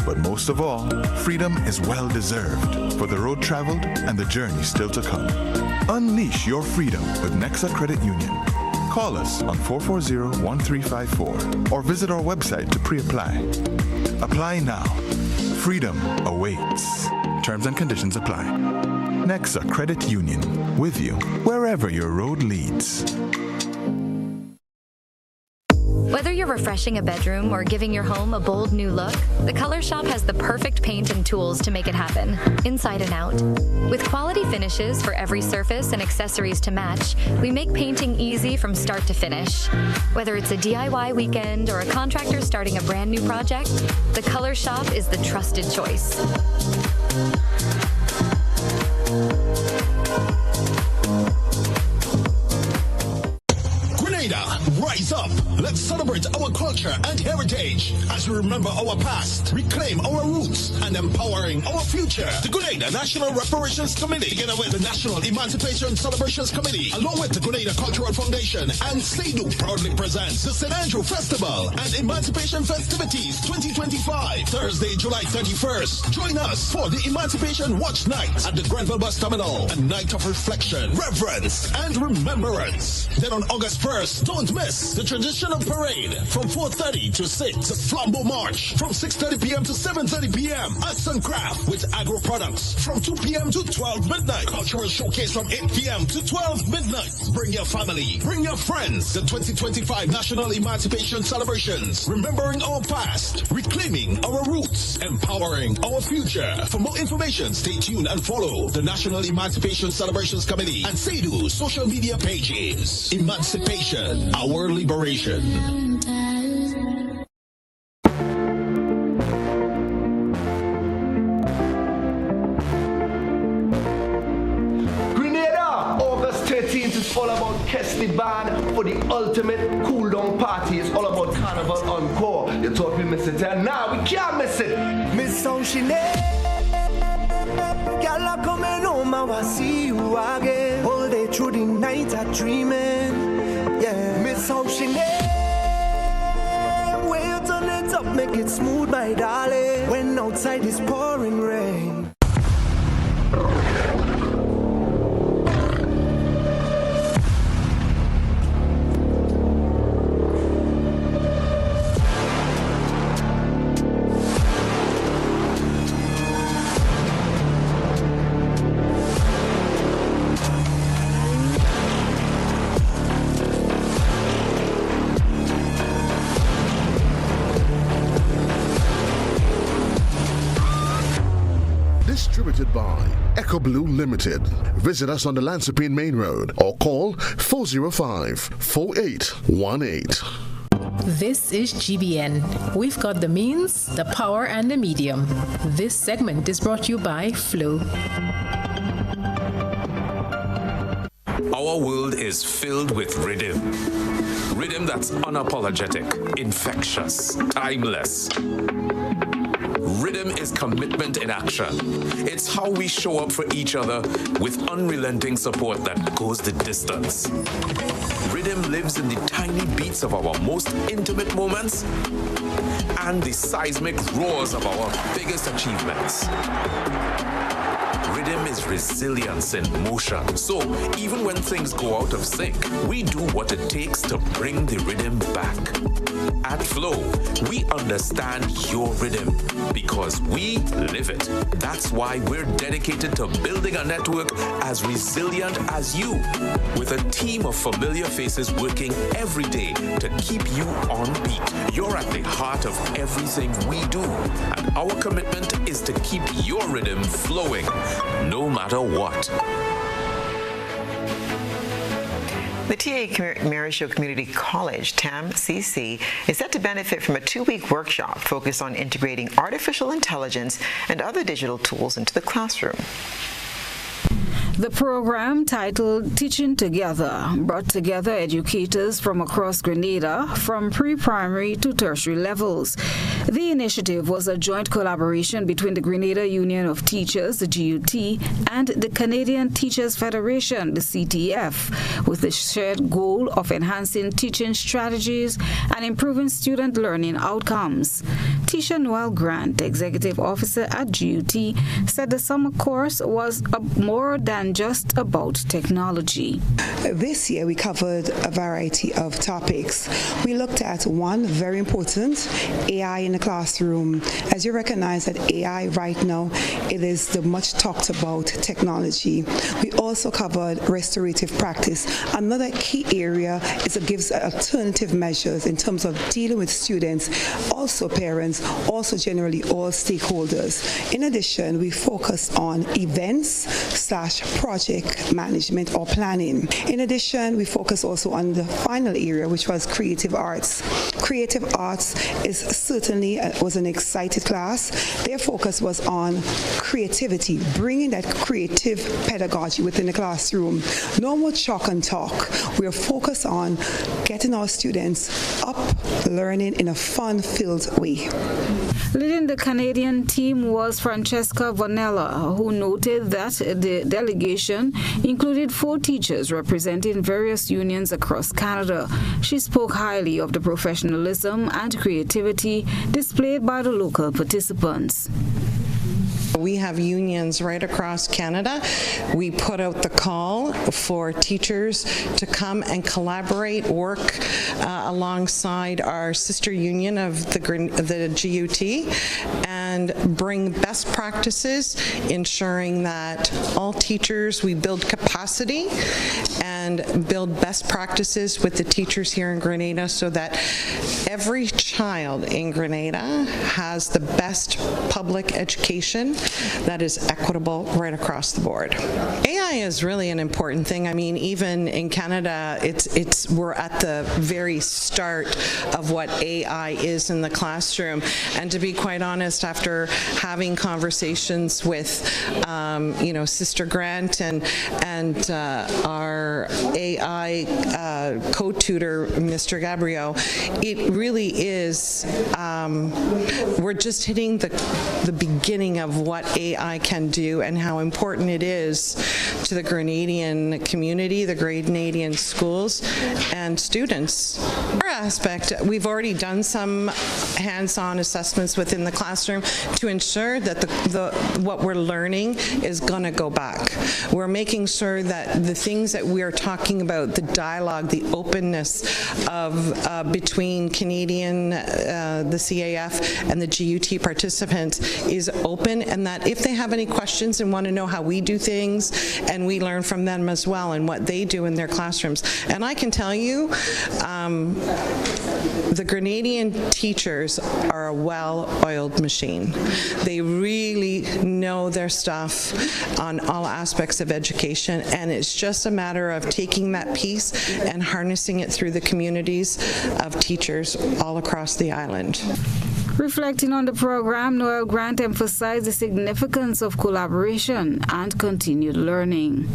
But most of all, freedom is well-deserved for the road traveled and the journey still to come. Unleash your freedom with Nexa Credit Union. Call us on 440-1354 or visit our website to pre-apply. Apply now. Freedom awaits. Terms and conditions apply. Nexa Credit Union, with you wherever your road leads. Whether you're refreshing a bedroom or giving your home a bold new look, the Color Shop has the perfect paint and tools to make it happen, inside and out. With quality finishes for every surface and accessories to match, we make painting easy from start to finish. Whether it's a DIY weekend or a contractor starting a brand new project, the Color Shop is the trusted choice. Rise up. Let's celebrate our culture and heritage as we remember our past, reclaim our roots, and empowering our future. The Grenada National Reparations Committee, together with the National Emancipation Celebrations Committee, along with the Grenada Cultural Foundation and SEDU, proudly presents the St. Andrew Festival and Emancipation Festivities 2025, Thursday, July 31st. Join us for the Emancipation Watch Night at the Grenville Bus Terminal, a night of reflection, reverence, and remembrance. Then on August 1st, don't miss the traditional parade from 4:30 to 6. The Flambeau March from 6:30 p.m. to 7:30 p.m. Arts and Craft with agro products from 2 p.m. to 12 midnight. Cultural showcase from 8 p.m. to 12 midnight. Bring your family, bring your friends. The 2025 National Emancipation Celebrations. Remembering our past, reclaiming our roots, empowering our future. For more information, stay tuned and follow the National Emancipation Celebrations Committee and SEDU social media pages. Emancipation, our liberation. Grenada, August 13th is all about Kesley Band for the ultimate cool down party. It's all about Carnival Encore. You thought we missed it, and now we can't miss it. Miss Sunshine, girl, I'm coming home, I will see you again. All day through the night, I'm dreaming. Yeah, Miss Sunshine, way you turn it up, make it smooth, my darling. When outside is pouring rain. Distributed by Echo Blue Limited. Visit us on the Lansopine Main Road or call 405-4818. This is GBN. We've got the means, the power, and the medium. This segment is brought to you by Flow. Our world is filled with rhythm. Rhythm that's unapologetic, infectious, timeless. Rhythm is commitment in action. It's how we show up for each other with unrelenting support that goes the distance. Rhythm lives in the tiny beats of our most intimate moments and the seismic roars of our biggest achievements. Rhythm is resilience in motion. So even when things go out of sync, we do what it takes to bring the rhythm back. At Flow, we understand your rhythm because we live it. That's why we're dedicated to building a network as resilient as you, with a team of familiar faces working every day to keep you on beat. You're at the heart of everything we do, and our commitment is to keep your rhythm flowing, no matter what. The TA Marisho Community College, TAM-CC, is set to benefit from a 2-week workshop focused on integrating artificial intelligence and other digital tools into the classroom. The program, titled Teaching Together, brought together educators from across Grenada from pre-primary to tertiary levels. The initiative was a joint collaboration between the Grenada Union of Teachers, the GUT, and the Canadian Teachers Federation, the CTF, with the shared goal of enhancing teaching strategies and improving student learning outcomes. Tisha Noel Grant, Executive Officer at GUT, said the summer course was more than just about technology. This year we covered a variety of topics. We looked at one very important, AI in the classroom. As you recognize that AI right now, it is the much talked about technology. We also covered restorative practice. Another key area is it gives alternative measures in terms of dealing with students, also parents, also generally all stakeholders. In addition, we focus on events/project management or planning. In addition, we focus also on the final area, which was creative arts. Creative arts is certainly was an excited class. Their focus was on creativity, bringing that creative pedagogy within the classroom. No more chalk and talk. We are focused on getting our students up, learning in a fun-filled way. Leading the Canadian team was Francesca Vanella, who noted that the delegation included 4 teachers representing various unions across Canada. She spoke highly of the professionalism and creativity displayed by the local participants. We have unions right across Canada. We put out the call for teachers to come and collaborate, work alongside our sister union of the GUT and bring best practices, ensuring that all teachers, we build capacity and build best practices with the teachers here in Grenada so that every child in Grenada has the best public education that is equitable right across the board. AI is really an important thing. I mean, even in Canada, we're at the very start of what AI is in the classroom. And to be quite honest, after having conversations with, Sister Grant and our AI co-tutor, Mr. Gabriel, it really is, we're just hitting the beginning of what AI can do and how important it is to the Grenadian community, the Grenadian schools, and students. Our aspect, we've already done some hands-on assessments within the classroom to ensure that what we're learning is going to go back. We're making sure that the things that we are talking about, the dialogue, the openness of between Canadian, the CAF, and the GUT participants is open, and that if they have any questions and want to know how we do things, and we learn from them as well and what they do in their classrooms. And I can tell you, the Grenadian teachers are a well-oiled machine. They really know their stuff on all aspects of education, and it's just a matter of taking that piece and harnessing it through the communities of teachers all across the island. Reflecting on the program, Noel Grant emphasized the significance of collaboration and continued learning.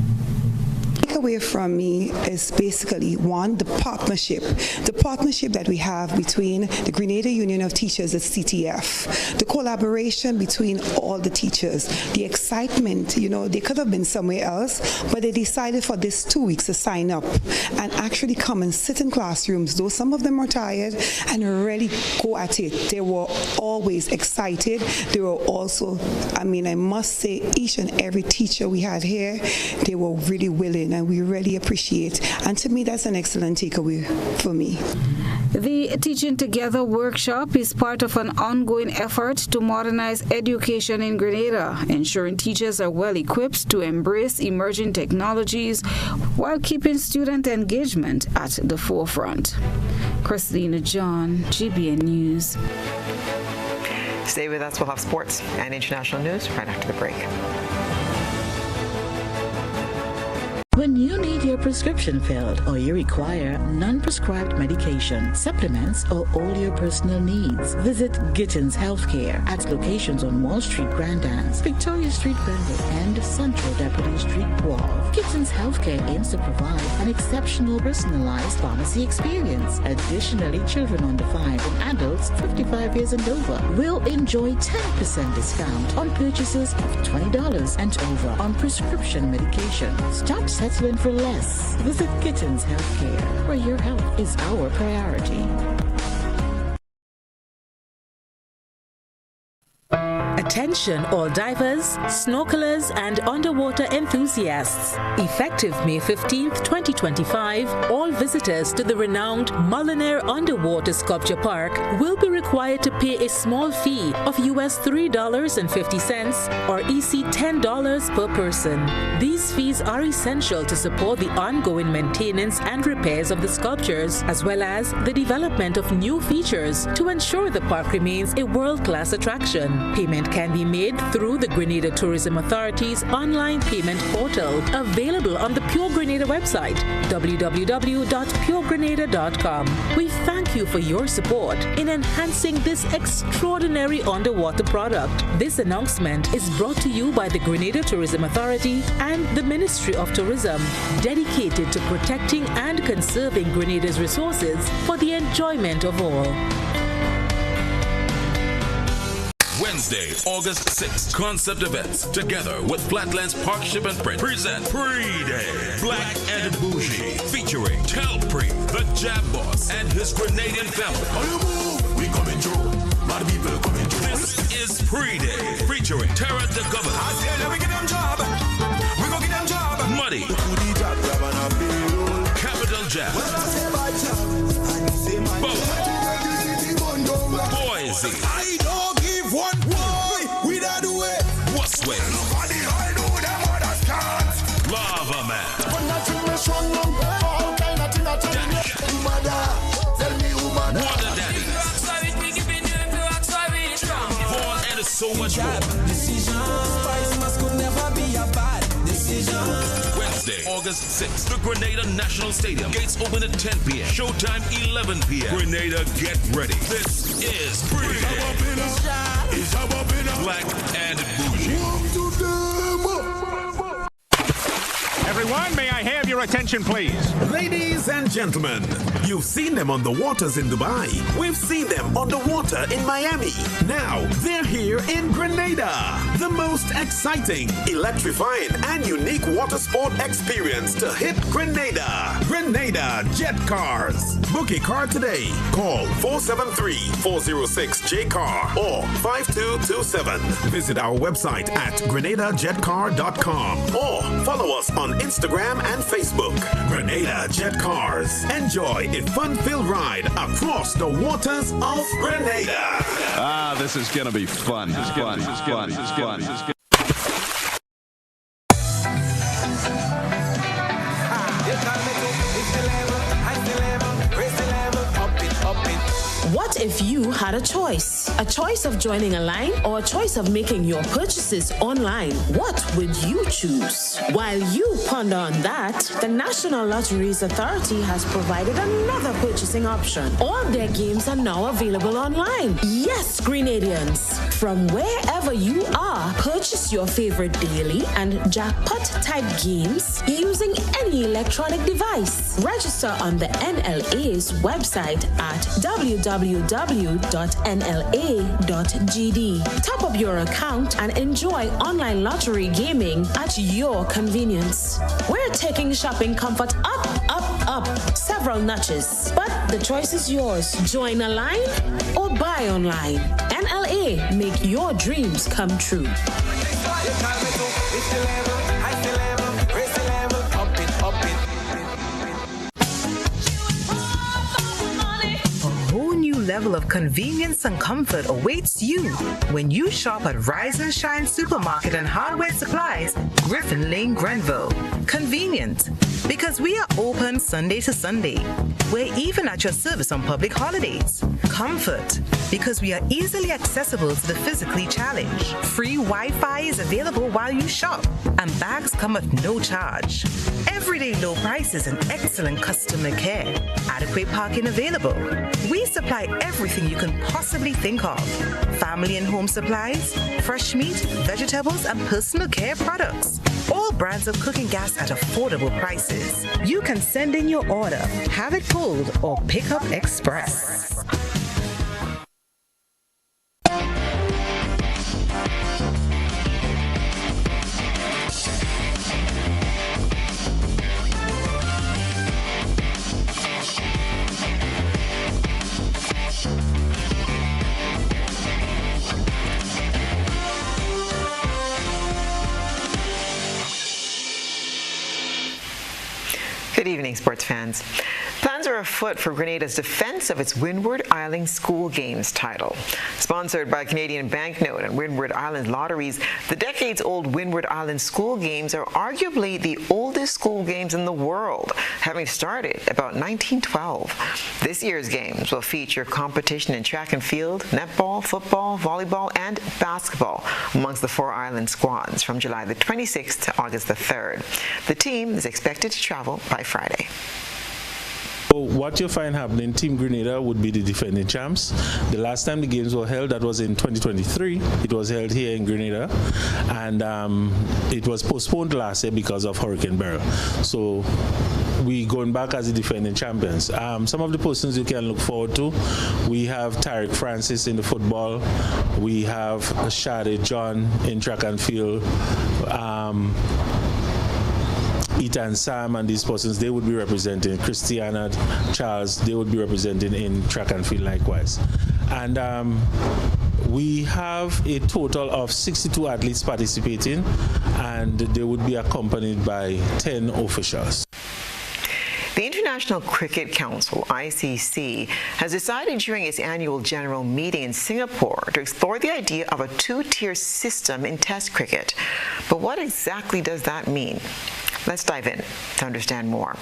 Away from me is basically one, the partnership that we have between the Grenada Union of Teachers at CTF, the collaboration between all the teachers, the excitement. They could have been somewhere else, but they decided for this 2 weeks to sign up and actually come and sit in classrooms, though some of them were tired, and really go at it. They were always excited. They were also, I must say, each and every teacher we had here, they were really willing, and we really appreciate. And to me, that's an excellent takeaway for me. The Teaching Together workshop is part of an ongoing effort to modernize education in Grenada, ensuring teachers are well equipped to embrace emerging technologies while keeping student engagement at the forefront. Christina John, GBN News. Stay with us. We'll have sports and international news right after the break. When you need your prescription filled or you require non-prescribed medication, supplements, or all your personal needs, visit Gittins Healthcare at locations on Wall Street, Grand Anse, Victoria Street, Grenville, and Central Deputy Street, Wharf. Gittins Healthcare aims to provide an exceptional personalized pharmacy experience. Additionally, children under 5 and adults 55 years and over will enjoy 10% discount on purchases of $20 and over on prescription medication. Stop settling for less. Visit Gittins Healthcare, where your health is our priority. Attention all divers, snorkelers and underwater enthusiasts. Effective May 15th, 2025, all visitors to the renowned Mullinair Underwater Sculpture Park will be required to pay a small fee of US $3.50 or EC $10 per person. These fees are essential to support the ongoing maintenance and repairs of the sculptures, as well as the development of new features to ensure the park remains a world-class attraction. Payment can be made through the Grenada Tourism Authority's online payment portal, available on the Pure Grenada website, www.puregrenada.com. We thank you for your support in enhancing this extraordinary underwater product. This announcement is brought to you by the Grenada Tourism Authority and the Ministry of Tourism, dedicated to protecting and conserving Grenada's resources for the enjoyment of all. Wednesday, August 6th, Concept Events, together with Flatlands Park Ship and Print, present Pre-Day, Black and Bougie, featuring Telpre, the Jab Boss, and his Grenadian family. We coming through, my people coming through. This is Pre-Day, featuring Tara the Governor. I said, we get them job. We go get them job. Muddy. Capital Jab. Boise. I don't give one boy. We don't do it. What's way? Nobody I know them others can't. Lava Man. Water Daddy. Vaughn and so much more. Wednesday, August 6th, the Grenada National Stadium. Gates open at 10 p.m. Showtime 11 p.m. Grenada, get ready. This is Pre-Day. Black and Bougie. Everyone, may I have your attention, please? Ladies and gentlemen, you've seen them on the waters in Dubai. We've seen them on the water in Miami. Now, they're here in Grenada. The most exciting, electrifying, and unique water sport experience to hit Grenada. Grenada Jet Cars. Book a car today. Call 473-406-JCAR or 5227. Visit our website at grenadajetcar.com or follow us on Instagram and Facebook. Grenada Jet Cars. Enjoy a fun-filled ride across the waters of Grenada. Ah, this is gonna be fun. This is fun. This is fun. This is fun. This is fun. What if you had a choice? A choice of joining a line or a choice of making your purchases online? What would you choose? While you ponder on that, the National Lotteries Authority has provided another purchasing option. All their games are now available online. Yes, Grenadians, from wherever you are, purchase your favorite daily and jackpot-type games using any electronic device. Register on the NLA's website at www.nla.gd. Top up your account and enjoy online lottery gaming at your convenience. We're taking shopping comfort up, up, up several notches. But the choice is yours. Join a line or buy online. NLA, make your dreams come true. Level of convenience and comfort awaits you when you shop at Rise and Shine Supermarket and Hardware Supplies, Griffin Lane, Grenville. Convenient, because we are open Sunday to Sunday. We're even at your service on public holidays. Comfort, because we are easily accessible to the physically challenged. Free Wi-Fi is available while you shop, and bags come at no charge. Everyday low prices and excellent customer care. Adequate parking available. We supply everything you can possibly think of. Family and home supplies, fresh meat, vegetables, and personal care products. All brands of cooking gas at affordable prices. You can send in your order, have it pulled, or pick up express. evening, sports fans. Plans are afoot for Grenada's defense of its Windward Island School Games title. Sponsored by Canadian Banknote and Windward Island Lotteries, the decades-old Windward Island School Games are arguably the oldest school games in the world, having started about 1912. This year's games will feature competition in track and field, netball, football, volleyball, and basketball amongst the 4 island squads from July the 26th to August the 3rd. The team is expected to travel by Friday. So what you'll find happening, Team Grenada would be the defending champs. The last time the games were held, that was in 2023. It was held here in Grenada, and it was postponed last year because of Hurricane Beryl. So we going back as the defending champions. Some of the persons you can look forward to, we have Tariq Francis in the football, we have Shade John in track and field, Ethan Sam and these persons, they would be representing. Christiana Charles, they would be representing in track and field likewise. And we have a total of 62 athletes participating, and they would be accompanied by 10 officials. The International Cricket Council, ICC, has decided during its annual general meeting in Singapore to explore the idea of a 2-tier system in Test cricket. But what exactly does that mean? Let's dive in to understand more.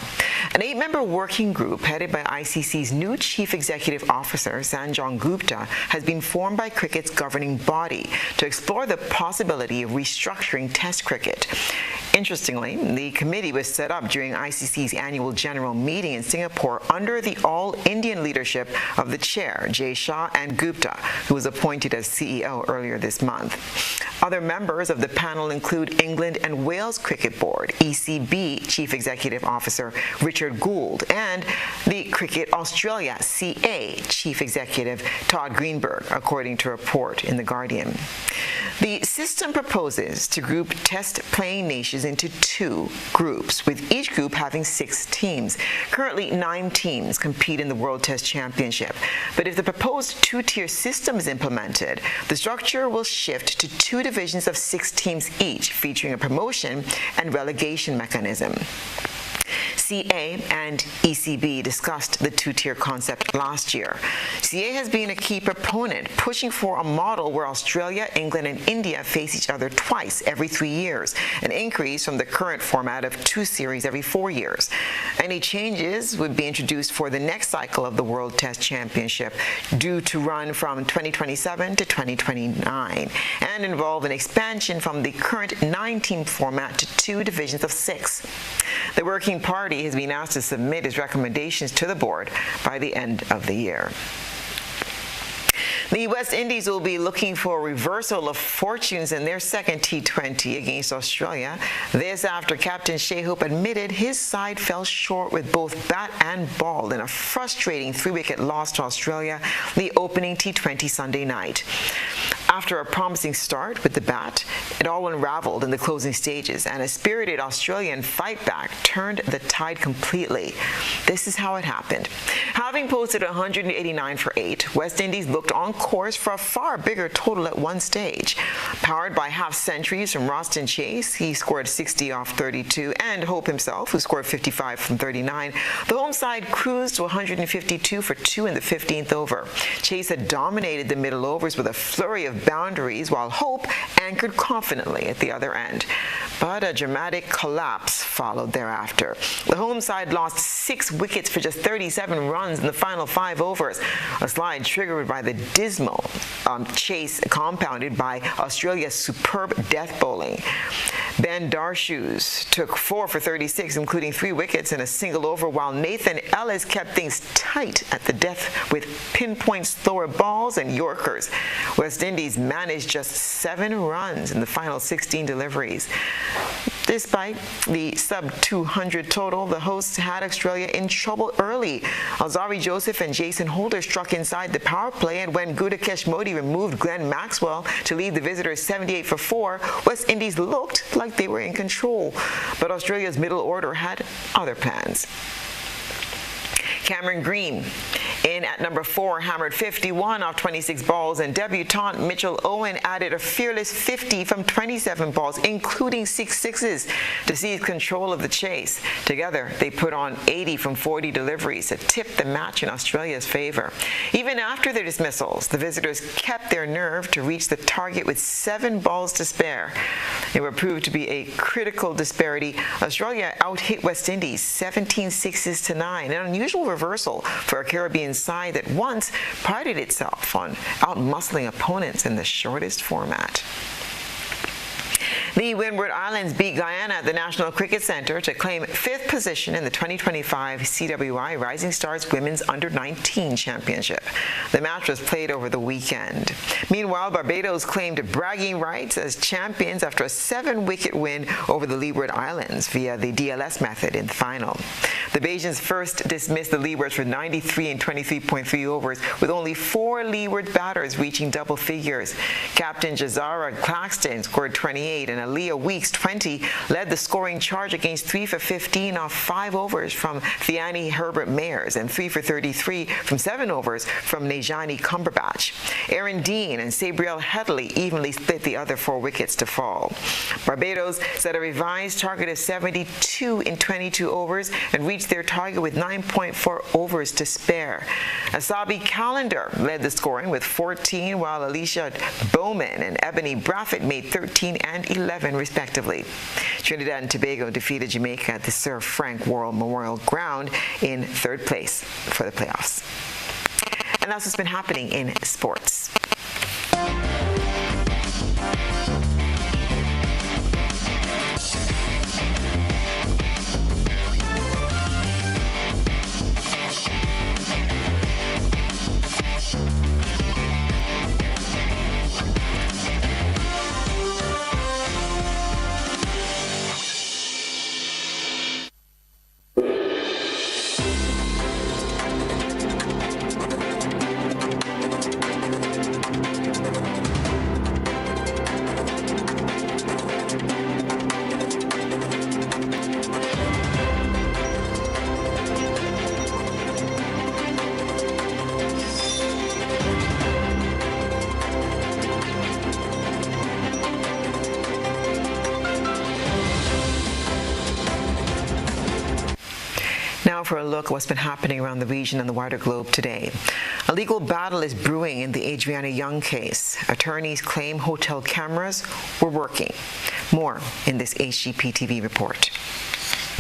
An 8-member working group headed by ICC's new Chief Executive Officer, Sanjay Gupta, has been formed by cricket's governing body to explore the possibility of restructuring Test cricket. Interestingly, the committee was set up during ICC's annual general meeting in Singapore under the all-Indian leadership of the chair, Jay Shah, and Gupta, who was appointed as CEO earlier this month. Other members of the panel include England and Wales Cricket Board, ECB Chief Executive Officer Richard Gould, and the Cricket Australia, CA Chief Executive Todd Greenberg, according to a report in The Guardian. The system proposes to group Test playing nations into 2 groups, with each group having 6 teams. Currently, 9 teams compete in the World Test Championship. But if the proposed 2-tier system is implemented, the structure will shift to 2 divisions of 6 teams each, featuring a promotion and relegation mechanism. CA and ECB discussed the 2-tier concept last year. CA has been a key proponent, pushing for a model where Australia, England, and India face each other twice every 3 years, an increase from the current format of 2 series every 4 years. Any changes would be introduced for the next cycle of the World Test Championship, due to run from 2027 to 2029, and involve an expansion from the current 9-team format to 2 divisions of 6. The Working Party has been asked to submit its recommendations to the board by the end of the year. The West Indies will be looking for a reversal of fortunes in their second T20 against Australia. This after Captain Shai Hope admitted his side fell short with both bat and ball in a frustrating 3-wicket loss to Australia the opening T20 Sunday night. After a promising start with the bat, it all unraveled in the closing stages, and a spirited Australian fight back turned the tide completely. This is how it happened. Having posted 189 for 8, West Indies looked on course for a far bigger total at one stage. Powered by half-centuries from Roston Chase, he scored 60 off 32, and Hope himself, who scored 55 from 39. The home side cruised to 152 for 2 in the 15th over. Chase had dominated the middle overs with a flurry of boundaries, while Hope anchored confidently at the other end. But a dramatic collapse followed thereafter. The home side lost 6 wickets for just 37 runs in the final 5 overs, a slide triggered by the dismal chase compounded by Australia's superb death bowling. Ben Darshoes took 4 for 36, including 3 wickets in a single over, while Nathan Ellis kept things tight at the death with pinpoint slower balls and Yorkers. West Indies managed just 7 runs in the final 16 deliveries. Despite the sub-200 total, the hosts had Australia in trouble early. Alzari Joseph and Jason Holder struck inside the power play, and when Gudakesh Modi removed Glenn Maxwell to lead the visitors 78 for 4, West Indies looked like they were in control. But Australia's middle order had other plans. Cameron Green in at number 4 hammered 51 off 26 balls, and debutante Mitchell Owen added a fearless 50 from 27 balls, including 6 sixes, to seize control of the chase. Together, they put on 80 from 40 deliveries to tip the match in Australia's favor. Even after their dismissals, the visitors kept their nerve to reach the target with 7 balls to spare. It would prove to be a critical disparity. Australia out-hit West Indies 17 sixes to 9, an unusual reversal for a Caribbean side that once prided itself on out-muscling opponents in the shortest format. The Windward Islands beat Guyana at the National Cricket Centre to claim 5th position in the 2025 CWI Rising Stars Women's Under-19 Championship. The match was played over the weekend. Meanwhile, Barbados claimed bragging rights as champions after a 7-wicket win over the Leeward Islands via the DLS method in the final. The Bajans first dismissed the Leewards for 93 and 23.3 overs, with only 4 Leeward batters reaching double figures. Captain Jazara Claxton scored 28 and Aaliyah Weeks, 20, led the scoring charge against 3 for 15 off 5 overs from Thiani Herbert Mayers and 3 for 33 from 7 overs from Nejani Cumberbatch. Aaron Dean and Sabriel Headley evenly split the other 4 wickets to fall. Barbados set a revised target of 72 in 22 overs and reached their target with 9.4 overs to spare. Asabi Callender led the scoring with 14, while Alicia Bowman and Ebony Braffett made 13 and 11 respectively. Trinidad and Tobago defeated Jamaica at the Sir Frank Worrell Memorial Ground in 3rd place for the playoffs. And that's what's been happening in sports. Now for a look at what's been happening around the region and the wider globe today. A legal battle is brewing in the Adriana Young case. Attorneys claim hotel cameras were working. More in this HGP-TV report.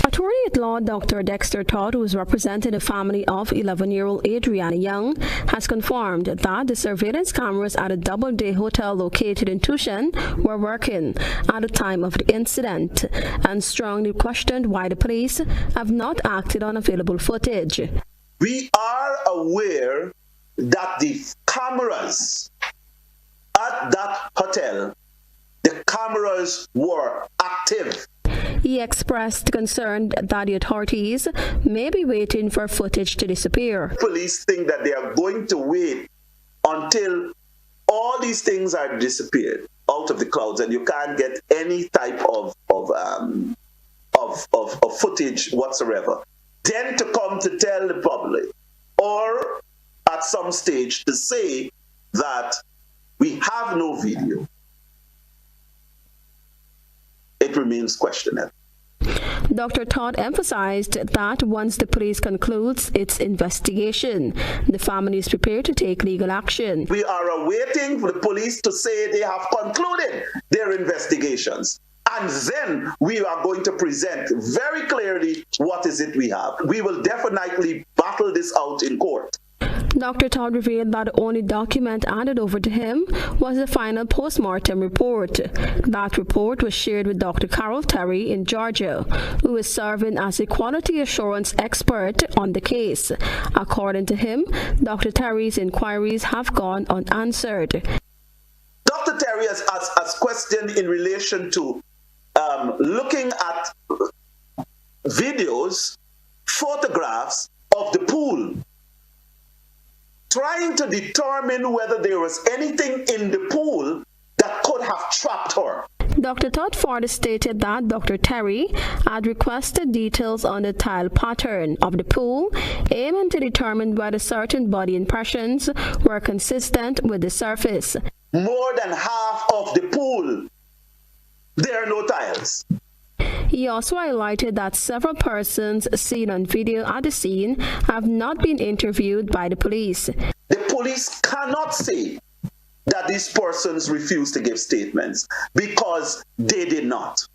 Attorney at law Dr. Dexter Todd, who is representing the family of 11-year-old Adriana Young, has confirmed that the surveillance cameras at a Doubleday hotel located in Tucson were working at the time of the incident, and strongly questioned why the police have not acted on available footage. We are aware that the cameras at that hotel, the cameras were active. He expressed concern that the authorities may be waiting for footage to disappear. Police think that they are going to wait until all these things are disappeared out of the clouds and you can't get any type of footage whatsoever. Then to come to tell the public, or at some stage to say that we have no video. It remains questionable. Dr. Todd emphasized that once the police concludes its investigation, the family is prepared to take legal action. We are awaiting for the police to say they have concluded their investigations. And then we are going to present very clearly what is it we have. We will definitely battle this out in court. Dr. Todd revealed that the only document handed over to him was the final post-mortem report. That report was shared with Dr. Carol Terry in Georgia, who is serving as a quality assurance expert on the case. According to him, Dr. Terry's inquiries have gone unanswered. Dr. Terry has questioned in relation to looking at videos, photographs of the pool, trying to determine whether there was anything in the pool that could have trapped her. Dr. Todd Ford stated that Dr. Terry had requested details on the tile pattern of the pool, aiming to determine whether certain body impressions were consistent with the surface. More than half of the pool, there are no tiles. He also highlighted that several persons seen on video at the scene have not been interviewed by the police. The police cannot say that these persons refused to give statements because they did not.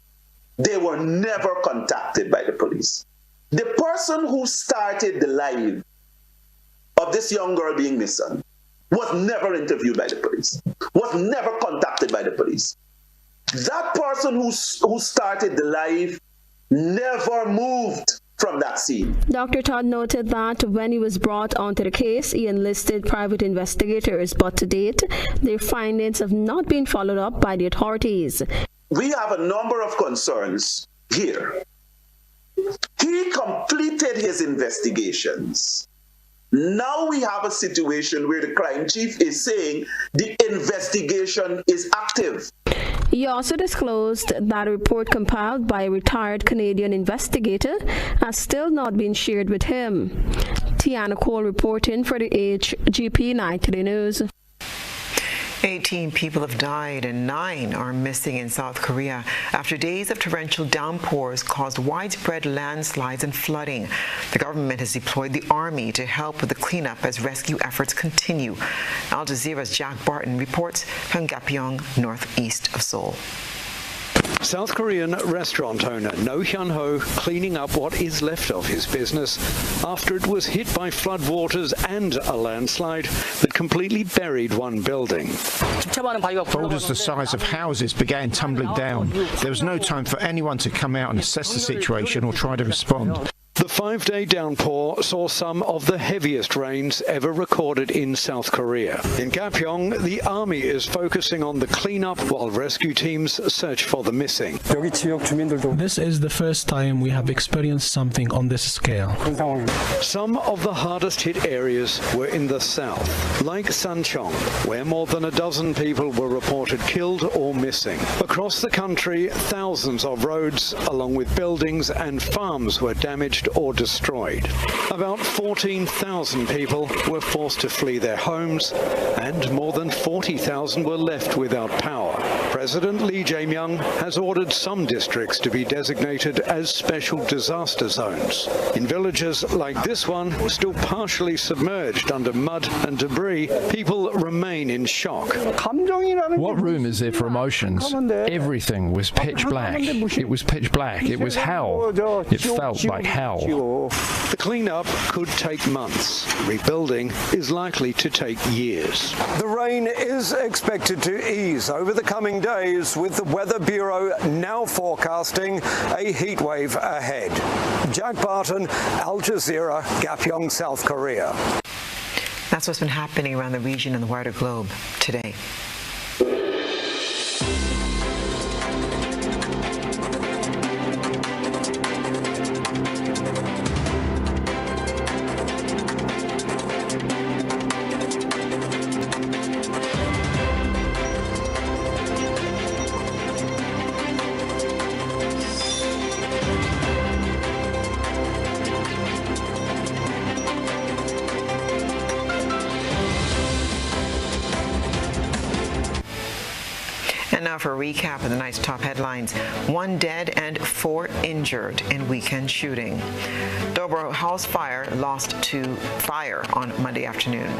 They were never contacted by the police. The person who started the live of this young girl being missing was never interviewed by the police, was never contacted by the police. That person who started the live never moved from that scene. Dr. Todd noted that when he was brought onto the case, he enlisted private investigators, but to date, their findings have not been followed up by the authorities. We have a number of concerns here. He completed his investigations. Now we have a situation where the crime chief is saying the investigation is active. He also disclosed that a report compiled by a retired Canadian investigator has still not been shared with him. Tiana Cole reporting for the HGP Nightly News. 18 people have died and 9 are missing in South Korea after days of torrential downpours caused widespread landslides and flooding. The government has deployed the army to help with the cleanup as rescue efforts continue. Al Jazeera's Jack Barton reports from Gapyeong, northeast of Seoul. South Korean restaurant owner No Hyun-ho cleaning up what is left of his business after it was hit by floodwaters and a landslide that completely buried one building. Boulders the size of houses began tumbling down. There was no time for anyone to come out and assess the situation or try to respond. The 5-day downpour saw some of the heaviest rains ever recorded in South Korea. In Gapyeong, the army is focusing on the cleanup while rescue teams search for the missing. This is the first time we have experienced something on this scale. Some of the hardest hit areas were in the south, like Sancheong, where more than a dozen people were reported killed or missing. Across the country, thousands of roads, along with buildings and farms, were damaged or destroyed. About 14,000 people were forced to flee their homes, and more than 40,000 were left without power. President Lee Jae-myung has ordered some districts to be designated as special disaster zones. In villages like this one, still partially submerged under mud and debris, people remain in shock. What room is there for emotions? Everything was pitch black. It was pitch black. It was hell. It felt like hell. The cleanup could take months. Rebuilding is likely to take years. The rain is expected to ease over the coming days, with the Weather Bureau now forecasting a heat wave ahead. Jack Barton, Al Jazeera, Gapyeong, South Korea. That's what's been happening around the region and the wider globe today. And now for a recap of the night's top headlines. 1 dead and 4 injured in weekend shooting. Dobro house fire lost to fire on Monday afternoon.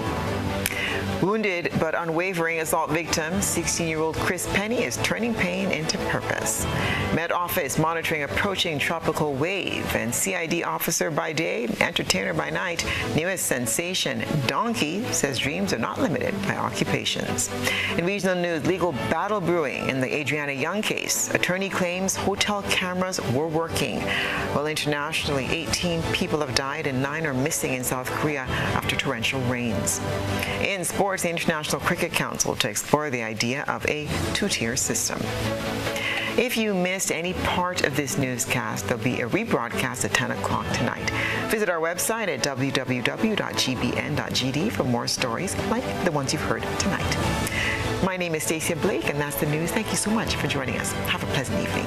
Wounded but unwavering assault victim, 16-year-old Chris Penny is turning pain into purpose. Met Office monitoring approaching tropical wave, and CID officer by day, entertainer by night. Newest sensation, Donkey says dreams are not limited by occupations. In regional news, legal battle brewing in the Adriana Young case. Attorney claims hotel cameras were working. While internationally, 18 people have died and 9 are missing in South Korea after torrential rains. In sports, the International Cricket Council to explore the idea of a 2-tier system. If you missed any part of this newscast, there'll be a rebroadcast at 10 o'clock tonight. Visit our website at www.gbn.gd for more stories like the ones you've heard tonight. My name is Stasia Blake, and that's the news. Thank you so much for joining us. Have a pleasant evening.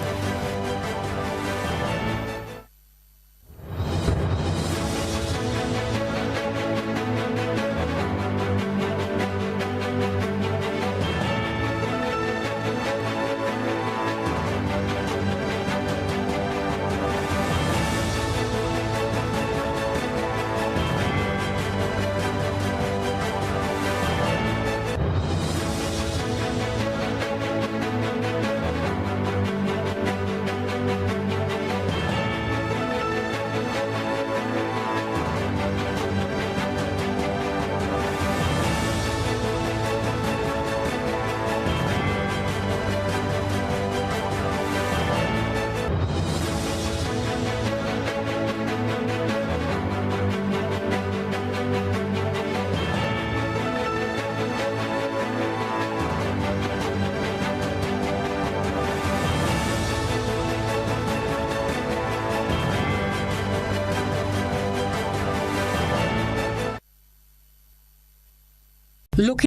Looking